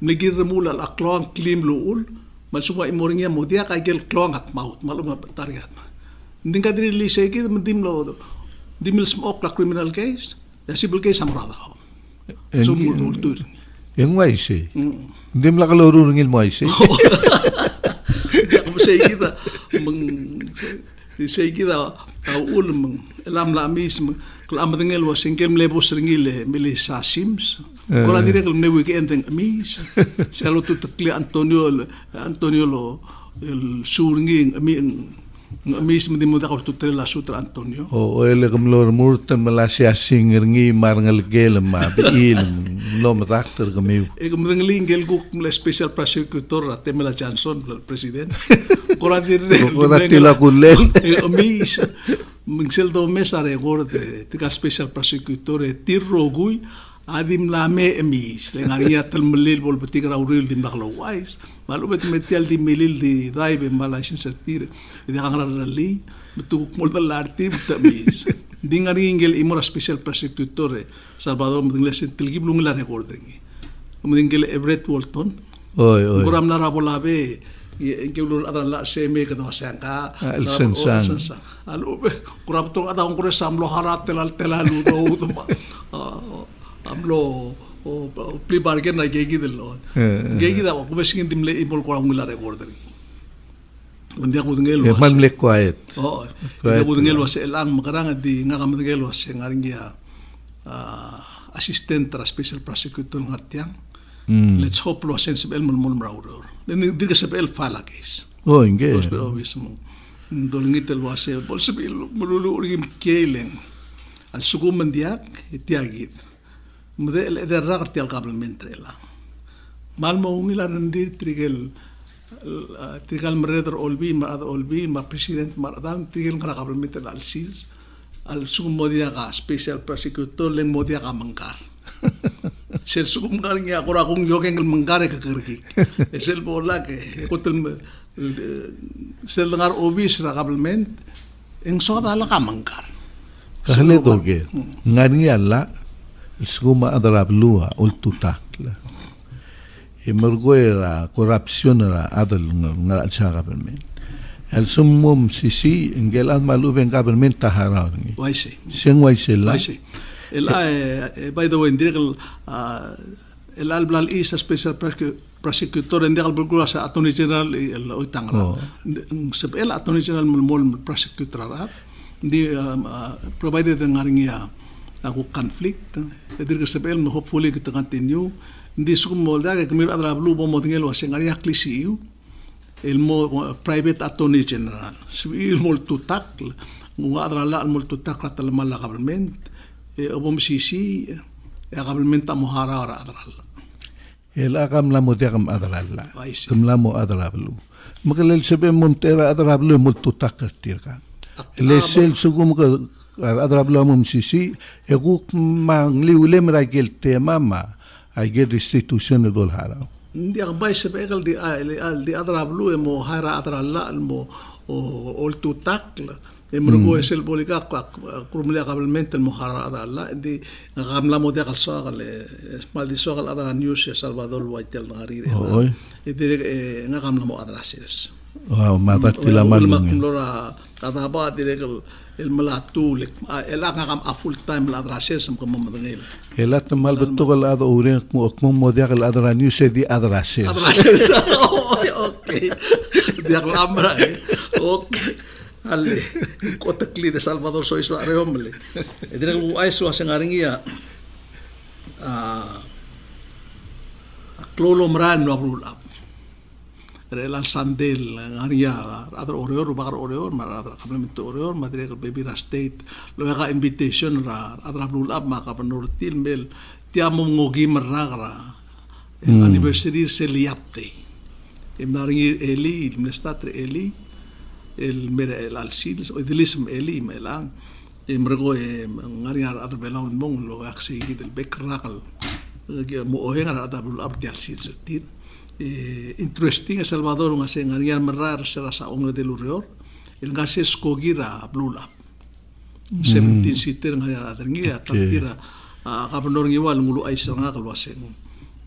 mligir remula la klong claim luul masuma imoringia mudiaka gel klong at maut maluma tariat ndinga diri li segi dim lo dimil smoke la criminal case rasible case amrada so mul tur yang waise dim la kaloro ngil waise sei kita ul meng lam la mis klam dengel wasingkem lebos ringile mili sasims kora dire kel ne weekend mis selo tu tekli Antonio lo el suringing mis medi muda ko tutel la sutra Antonio o ele gemlor murten Malaysia singerngi marngal gel ma il lo mrakter gemiu e gemlingel gel guk special prosecutor Temela Johnson president kora tila kulel mis mingsel do mesare gorde tika special prosecutor tirrogui adim la me emis lengaria tel melil bol betikra uril dim naklo wise malu bet metel di melil di daibe malaysian satir di kangra rally betu molda larti tamis dingari ingel imora special prosecutor Salvador mingles tilgi blung la recording mingel Everett Walton oi goram na rabolabe que ulul adra la seme que no sangka el sensang alu kurap to ada ongkure samlo harat telalu do utma amlo pli bargain na gegi dello gegi da ko besing dimle imol ko ngula recorder Undia ko ngel was. Man le quiet. Oh. Undia ko ngel was elang makarang di ngakam ngel was ngaringia assistant tra special prosecutor ngatiang. Let's hope lo sensible mul mrauror. Then diga sebel fala case. Oh, inge. Los pero mismo. Dolingit el was bol sebil mululu urgim kelen. Al sugum mendiak tiagit. Mede el ragti al kabelmente la. Malmo ungila rendi trigel tigal mereder olbi ma president maradan tigal ngara kabelmente al sis al sugum modia ga special prosecutor leng modia ga mangkar. Sel sugum kar ngi akora kung yogeng mangkar ke kerki. Sel bola ke kotel sel dengar obis ra kabelmente eng soda la ka mangkar. Kahale doge ngani alla suguma adarab lua ultutakla. Emergoera corruption era adal ngara cha government. El sumum sisi ngelan malu ben government tahara ngi. Waise. Seng waise la. Waise. El by the way direct el alblal is a special prosecutor en direct bulgura sa attorney general el oitanga. Sep el attorney general mol prosecutor di provided ngaringia aku conflict. Direct sep el hopefully kita continue. Hindi sum molda que mir adra blue bomo tingel wasengaria klisiu el mo private attorney general il molto tac adra la molto tac tal mala government obom sisi government mohara ora adra el agam la modegam adra la kum la mo adra blue makalel sebe montera adra blue molto tac tirka le sel sugum adra blue mom sisi eguk mangliule mragel tema ma I get restitution de dol hara. Ndi agbay se begal di adra blue mo hara adra la mo ol tu takla emrugo esel bolika kurumle kabelmente mo hara adra la di gamla mo de kalsagal mal di sogal adra news Salvador Waitel ngari e dire ngagamla mo adra ses. Wow, matat tila mal mo. Lora adaba dire el malatu el agam a full time la adra ses mo madngel. Elat mal betul ada orang mau model ada news di ada ses. Okay. Dia lambra. Okay. Ale kotakli de Salvador sois ba reomle. Edire lu aiso asengaringia klolo mran no abrulap. Relan sandel ngaria ada oreor bagar oreor mar ada complemento oreor madre baby state lo ga invitation ra ada abrulap maka penurtil mel tiamo ngogi meragra anniversary seliapte emnaringi eli mestatre eli el mere el alsil o dilism eli melang emrego ngaria ada belon mong lo aksi del bekrakal mo ohenga ada abrulap di alsil tir interesting Salvador nga se ngarian merar sera sa ongo de lureor el ngase skogira blulap 17 sitter ngarian aderngia tantira kapnor ngiwal ngulu ay nga kalwaseng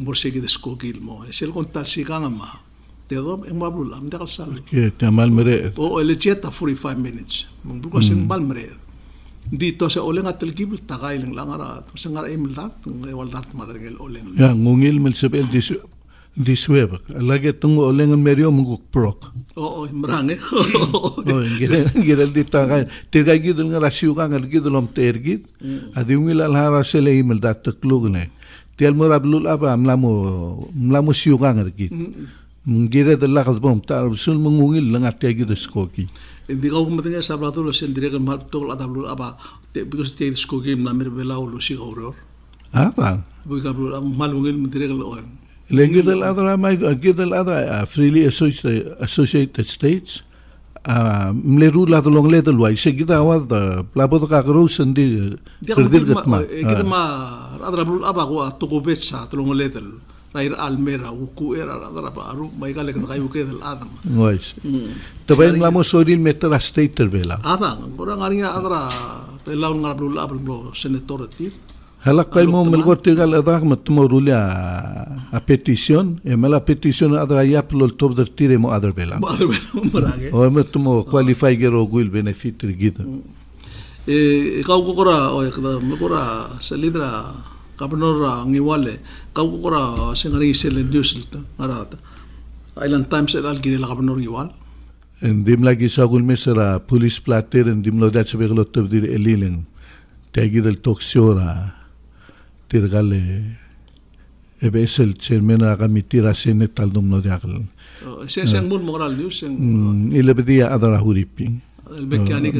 borsegi de skogil mo sel konta sikanga ma tedo en blulap de kalsal que tamal mere o el cheta 45 minutes mbuko sing bal mere dito sa oleng atel gibel tagay lang langara sa ngara emil dat ngewal dat madrengel oleng ya ngungil mel sebel di sweb lagi tunggu oleh merio menguk prok merange gira di tangan tiga gitu ngerasiu kan gitu lom tergit adi ungil alhara sele email dat teklugne tial murablul apa mlamu siu kan gitu gira de lakas bom tar sul mengungil lengat gitu skoki di kau kemudian Salvador lo sendiri kan mal tol adablul apa because te skoki mlamer belau lo si gauror apa bukan mal ungil mentere lo Lagi del adra freely associated states mleru la dolong le del wai se kita awal da plabot ka gro sendi perdir gatma kita ma adra bul aba ko to betsa dolong le del rair almera uku era adra baru mai kale kan kayu ke del adam wais tabai lamo soril meter state terbela ada orang aringa adra pelaun ngar bul aba blo senator tir Halak pay mo melgot tirgal adak matmorulia a petition e mala petition adra yap lol top der tire mo adra bela. Mo adra bela marage. O matmo qualify gero guil benefit gita. Kau kukura o kada mukura salidra gobernador ngiwale kau kukura singari sel news arata. Island Times el algiri la gobernador ngiwal. Ndim lagi sagul mesera police plater ndim lo dat sebeglo top dir elileng. Tagi del toxiora tirgale ebesel chairman kami tira senet tal dum no diakal. Sen mun moral news sen ilabedia adara huriping. El mechanic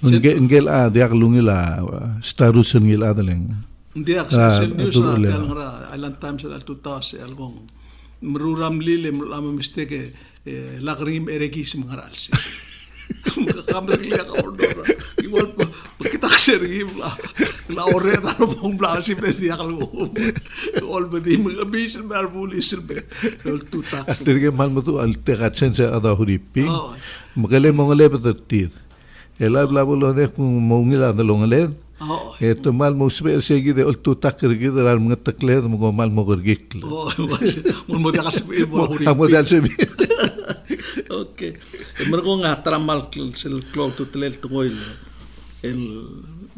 ngel a diaklungila starusen ngil adaleng. Diak sen news na kalngra Island Times al tutas algong meruram lile lama mistake lagrim eregis mengaralsi. Kami lihat orang igual kita sergim la oreta no pong blasi pe dia kalau ol bedi mengabis berbulis be ol tutak terge mal mutu al tegat sense ada huripi magale mongale betir ela bla bolo de mongila de longale eto mal mo segi de ol tutak kergi de al mengetakle mo mal mo gergik mo dia kasih mo huripi Okay. Mergo nga tramal sel club tutelel toil el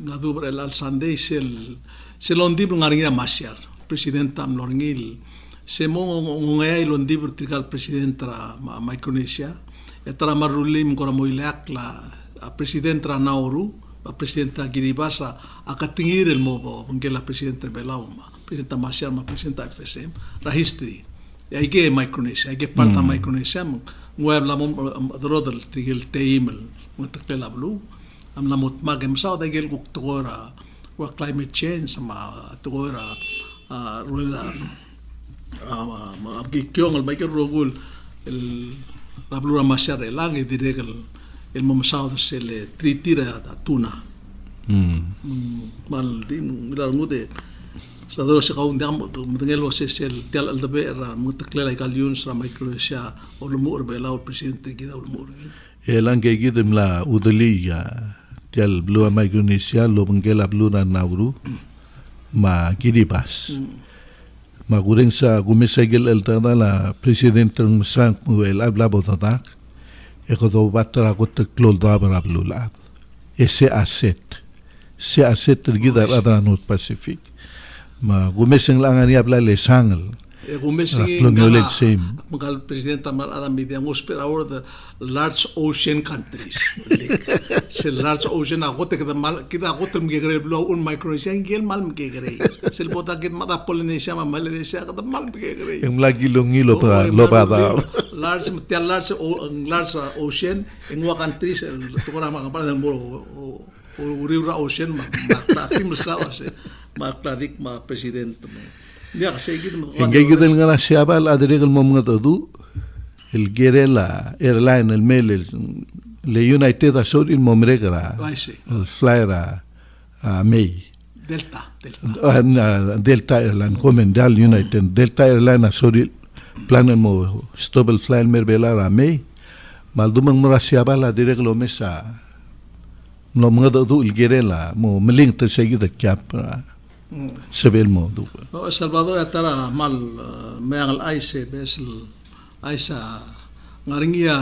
la dubra el alsande sel ondib ngaringa masiar presidenta mlorngil se mo ngaya ondib trigal presidenta Micronesia etra marulim kora moilak la presidenta Nauru a presidenta Kiribati akatingir el mo ngela presidenta Belauma presidenta masiar ma presidenta FSM la history hay que Micronesia hay que parta Micronesia nguab la mom drodel tigel teimel mutakle la blue am la mot magem sa da gel guk togora wa climate change ma togora rula ma abgi kyong al baker rogul el la blue masar elang e diregel el mom sa da sel tritira da tuna mal din la ngude sa dolo se kaun dam mengel was sel tel al dabe ra mutakle la kaliun sa Micronesia o lo mur be la presidente gida o mur elang ge gidem la udeliya tel blue Micronesia lo mengela blue na Nauru ma Kiribati ma gureng sa gumesegel el tada la presidente sang el habla botadak e ko do batra ko te klol da bra blue la ese asset gida adra North Pacific ma gumeseng lang ani abla le sangel gumeseng magal presidenta mal adam media ngospera or the large ocean countries se large ocean agote que mal kita agote mgegre blow un Micronesia ngel mal mgegre se bota que mada Polynesia ma Malaysia que mal mgegre em lagi longilo pa lobada large ocean en wa countries el programa para del muro o riura ocean ma tim sawa se makladik ma presidente dia kasegid mo engegid nga siapa al adregel mo mga todo el Gerela airline el mail le United Asor il momregra el flyer a May Delta Airline Comendal United Delta Airline Asor plan mo stop el flyer merbela a May maldumang mura siapa al adregel mesa no mga todo el Gerela mo meling te seguida cap sebel mo do Salvador atara mal meang al aise besel aisa ngaringia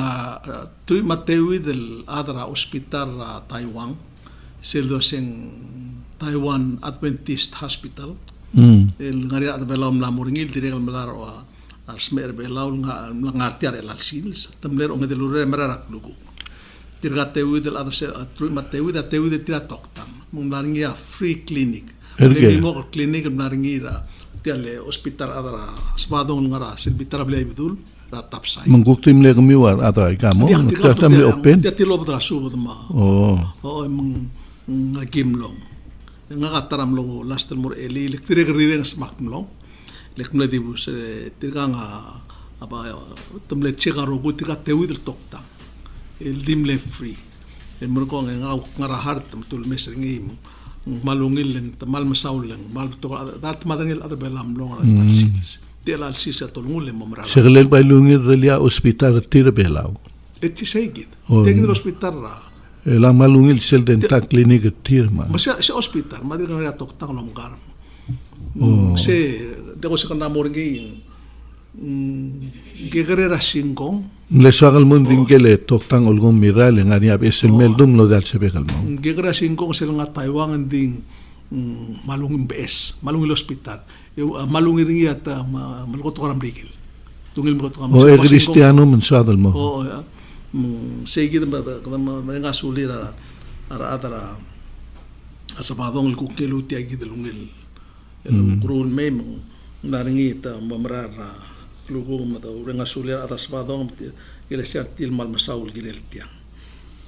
tu matewi del adra hospital Taiwan seldo sing Taiwan Adventist Hospital el ngaria at belam la moringil direl melar al smer belau ngartiar el sils tamler on del ure merarak lugu tirgatewi del adra tu matewi da tewi de tira toktam ngaringia free clinic Erge mo klinik naringira tiale hospital adara spadong ngara silbitara blay bidul ra tapsay manguktim le kamiwar adara kamo tatam le open ti lo bra subo ma mang ngakimlong ngakataram lo last mur eli elektrik rireng smakmlong lekmle dibus tirganga aba tumle chegaro gutika tewidel tokta el dimle free el murko ngara hart tul mesringim malungil leng mal masauleng mal to dat madangil ada belam long rasis tela sis atolngul momra seglel bailungil relia hospital tire belau eti segid tegid hospital ra Lang malungil sel denta klinik tirma. Masya hospital, madri kan ria toktang longgar. Se deko se kan namor gi gegerera singkong. Le soal munding kele toktang olgong miral ngani ab esel meldum lo dal sebekal mo. Gegerera singkong sel nga Taiwan ding malungin BS, malungil hospital. Malungin ringi at malgoto karam brigil. Tungil malgoto karam. Cristiano mensadal mo. Sige ba kadang mga sulir ara asabadong kukelo ti agi delungil. El kurun mem naringi ta mamrara lugo mata renga sulir atas badong ele sertil mal masaul gilel tia.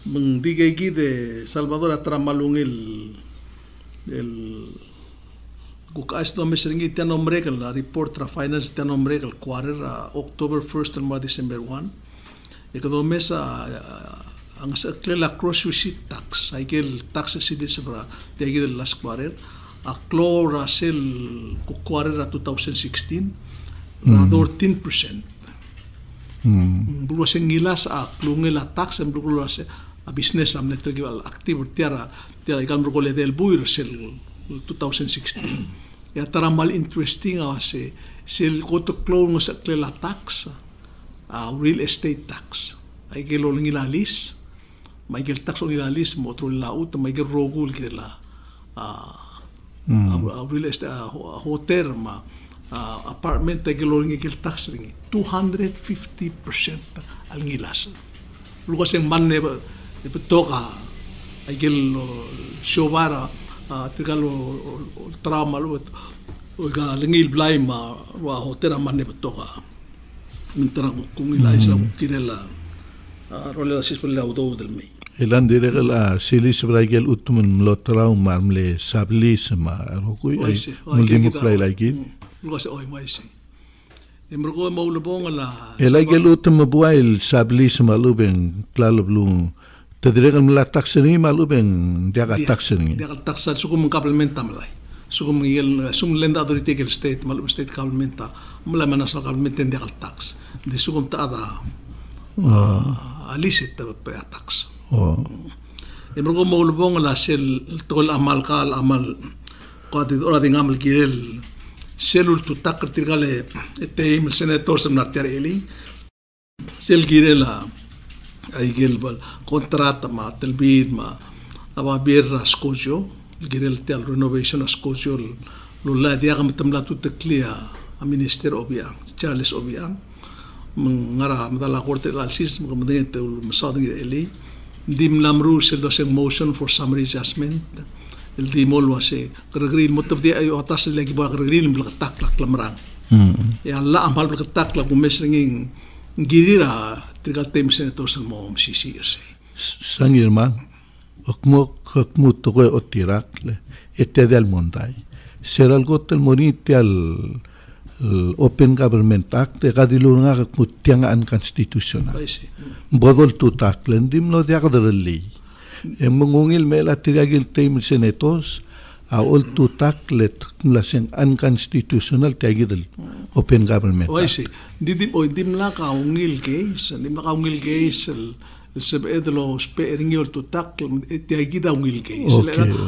Mengdigay gide Salvador atra malungil el kukas to mesringi tia nombre la report tra finance tia nombre el quarter October 1st and December 1 ikado mesa ang sa klela cross receipt tax ay kel tax sidit sa tia gide last quarter a clora sel ku quarter 2016 rador 10%. Bulu sa ngilas a klungela tax ang bulu sa a business am netrigal active tiara ikan berkole del buir sel 2016 ya tara mal interesting se sel koto klong sa klela tax a real estate tax ay gelo ngilalis may gel tax ngilalis mo tro laut may gel rogul kila real estate hotel ma apartment ay gelo ngil tax ringi 250% al ngilas lugas yang manne toka ay gel showara tigalo trauma lo ga lingil blay ma wa hotel manne toka mintara kung ilay sa kinela rola sis pala udo del me Ilan direkal silis bragel utumun lo trauma mle sablis ma rokui ay mulimuk lagi lugas oy mai si emro mo lubong la elagel utum buail sablis ma lubeng klalo blung tadirekan mula taksini malubeng diaga taksini diaga taksan sukum complementa malay sukum ngil sum lenda authority kel state malub state complementa mula manasal complementa diaga tax di sukum taada alisit pa tax emro mo lubong la sel tol amal kal amal qadi ora ding amal kirel selul tu takr tirgale eteim senator samnar eli sel girela ay gilbal kontrata ma telbid ma aba birra skojo girel tel renovation skojo lulla dia kam tamla tu teklia a minister obiang Charles obiang mengara madala korte alsis mengmedeng te masading eli dim lamru sel doseng motion for summary adjustment el dimol wase green motab dia ayo atas lagi ba green bil taklak lamrang ya la amal bil taklak mesringing girira trigal tem senator sang mo sisirse sangirman akmo toque otirak ete del monday ser algo tel monite al Open Government Act kadilo nga kutiangan constitutional bodol tutak lendim no dia kadarli mengungil mela tiragil tem senators all tutak let laseng unconstitutional tiagil Open Government Act dim la ka ungil case el sebedlo speringol tutak tiagida ungil case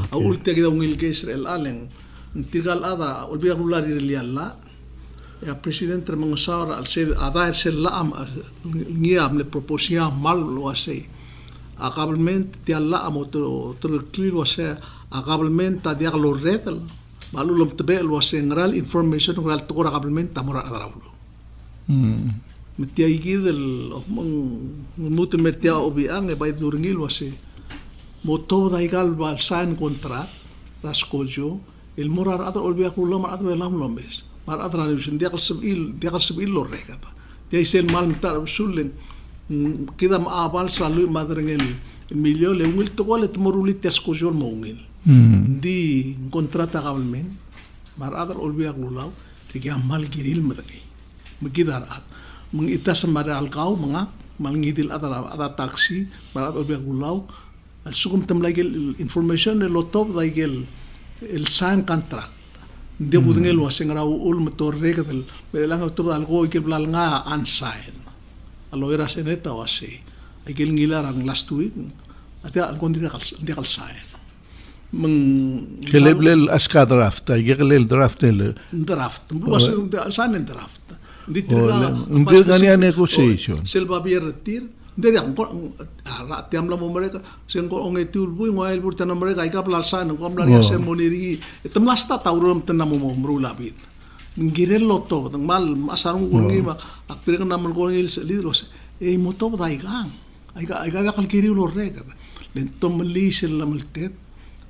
all tiagida ungil case el aleng tigal ada olbia kulari lialla ya presidente mengasar al ser ada el laam ngiam le proposia mal lo ase akablement ti alla amoto clear wase akablement ta dia lo redel malu lom tebe lo ase ngral information ngral to akablement tamora adrawlo metia igidel mut metia obiang e bay durngil wase moto daigal bal sign contract raskojo el morar adra olbia kulo mar adra lam lombes mar adra ni dia kalsebil lo rekata dia isen mal mitar sulen kita maabal selalu madrengel milio le ungil to gole tmorulit taskojon mo ungil di kontrata kabelmen mar adra olbia kulo tiga mal giril madagi magidar at mengita semara alkau mengak malngidil ada taksi mar adra olbia kulo al sukum tamlagel information lo top daigel el sign contract dia budengel waseng raw ul motor regadel belang to algo ikil nga unsign alo era seneta wase ikil ngilar ang last week Atia ang hindi kalsayan. Kelel aska draft, ay kelel draft nila. Draft. Bukas saan yung draft? Hindi nga negotiation. Silva bierretir. Hindi tiam la mo mereka. Sen ko ong etulbu ngo el burta na mereka ikap lalsan ko amla ya seremoni ri. Itam lasta taurum tanam mo mrulabit. Ngirel loto tang mal asarung ngi ma akpir kan namal ko ngil lidros. Moto dai gang. Ay kal kiri lo rega. Lentom lisil la maltet.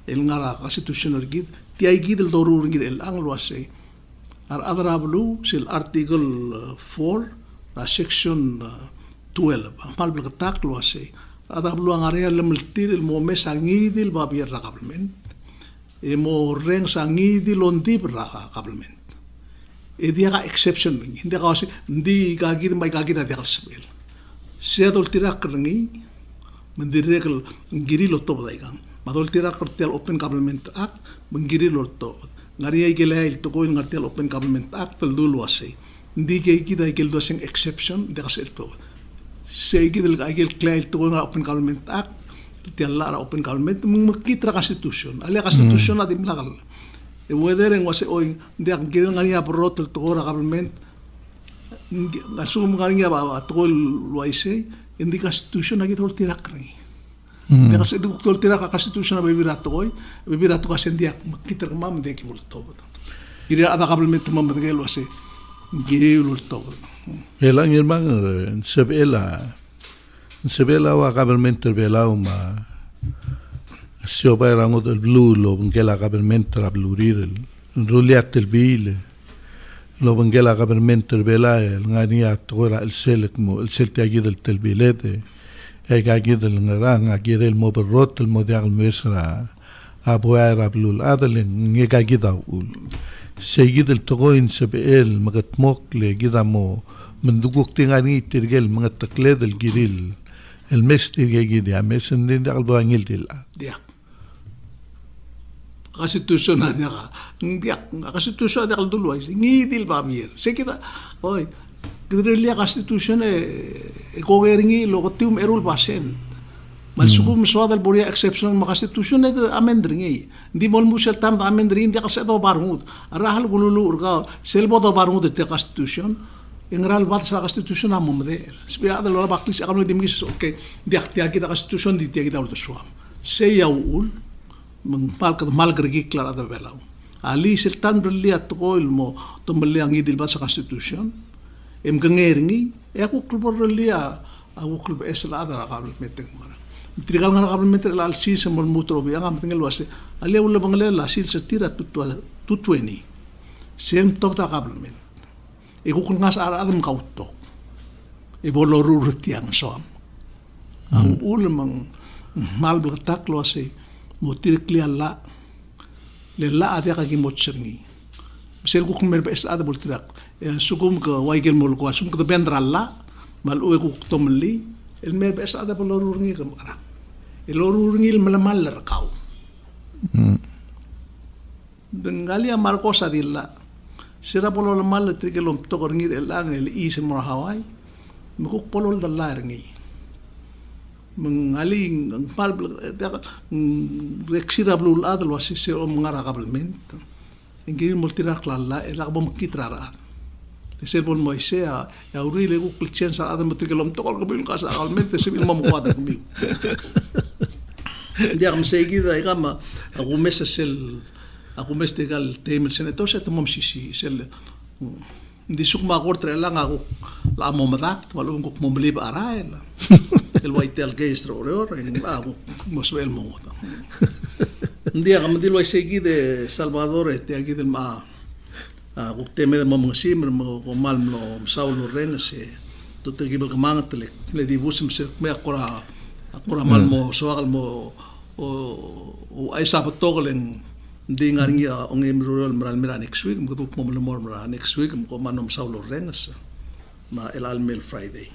El ngara constitution gid. Ti ay gid el dorur ngir el anglo ase. Adrablu sil article 4 la section 12 mal berketak lo ase. Adrablu ang area lemiltir el mo mesangidil babier rakablment. Mo reng sangidil ondi rakablment. Dia ka exception hindi ka kasi hindi ka gid may ka gid dia kalsbel. Siya dol tirak ngi mendirekal ngiri lotto badaigang. Madol tirak kartel Open Government Act mengiri lotto. Ngari ay gila il to ng kartel Open Government Act dulu ase. Hindi kay kita ay gildo sing exception dia kasi ito. Say gidel ay gil klay to ng Open Government Act tiala Open Government mengkitra constitution. Ali constitution na dimlakal. E whether en wase oy dia gil ngari aprotel to ng government asum ngari ba to loise hindi constitution na gitol tirak ri. Dia kasi duktor tirak constitution na bebirato kasi dia makita kamam de ki bulto. Iri ada government mamdagel wase gil bulto. Elang irmang sebela wa government bela uma sioba rango del blue lo ngela government tra blurir ruliat el bil lo ngela government bela ngania tora el selek mo el selte agid el telbilete ay agid el ngarang agid el moberrot el modial mesra abuera blul adalen ngega gida ul seguid el togoin sebel magatmok le gidamo menduguk tingani tirgel mangatakle del giril el mes tirgegi dia mes ndin dal bangil dila dia constitution na dia constitution dal dulu ay ngidil babir se kita oy kidrelia constitution e gogeringi logotium erul pasen mal sukum swad al boria exception ma constitution e amendringi di mol musel tam da amendrin dia kasi do barmud arahal gululu urga selbo do barmud te constitution ingral bat sa constitution amo mede spirada lo baklis akam di migis okay di aktia kita constitution di tia kita ulto swam se yaul mal gregi clara da velau ali sultan brilli atko ilmo to mali angi dil bat sa constitution em gangeringi e aku klubor lia aku klub esla da qabl metek mara trigal ngana qabl metek al si se mol mutro bi ngam tingel wase ali ulla bangle la sil se tira tutweni sem top ta qabl men e kukul ngas ara adam kauto e bolo rurtiang soam au ulmang mal blatak lo ase motir klialla le la ade ka gimotserni sel kukul mer bes ada boltirak e sukum ka waigel mol ko sum ka bendralla mal u ku tomli el mer bes ada bolo rurni ka mara e lo rurni el malamal rakau bengalia marcosa dilla sira polo la mal trikelom to korngir elang el is mo hawai mukuk polo dal larngi mengaling ang pal reksira blul adal wasi se o ngara kablement ingin multira klalla el akbom kitrara se bon moise ya uri le ku klchen sa adam trikelom to korbil kasa kablement se bil mo kwada kumi dia am seguida igama aku mesa sel aku mesti gal temel senator sa tumom sisi sel di sukma kortre lang ako la mo madak walu ngok mo believe arael el waitel geistro oror en ako mosbel mo dia kam dilo segi de Salvador te aquí del ma ako teme de mo simmer mo ko mal no saulo ren se to te gibel kamang tele le dibusim se me akora mal mo soal mo o ay sa patoglen di ngaring ya ong rural mera next week mo to mo mera next week ko manom saulo rengas ma el almel Friday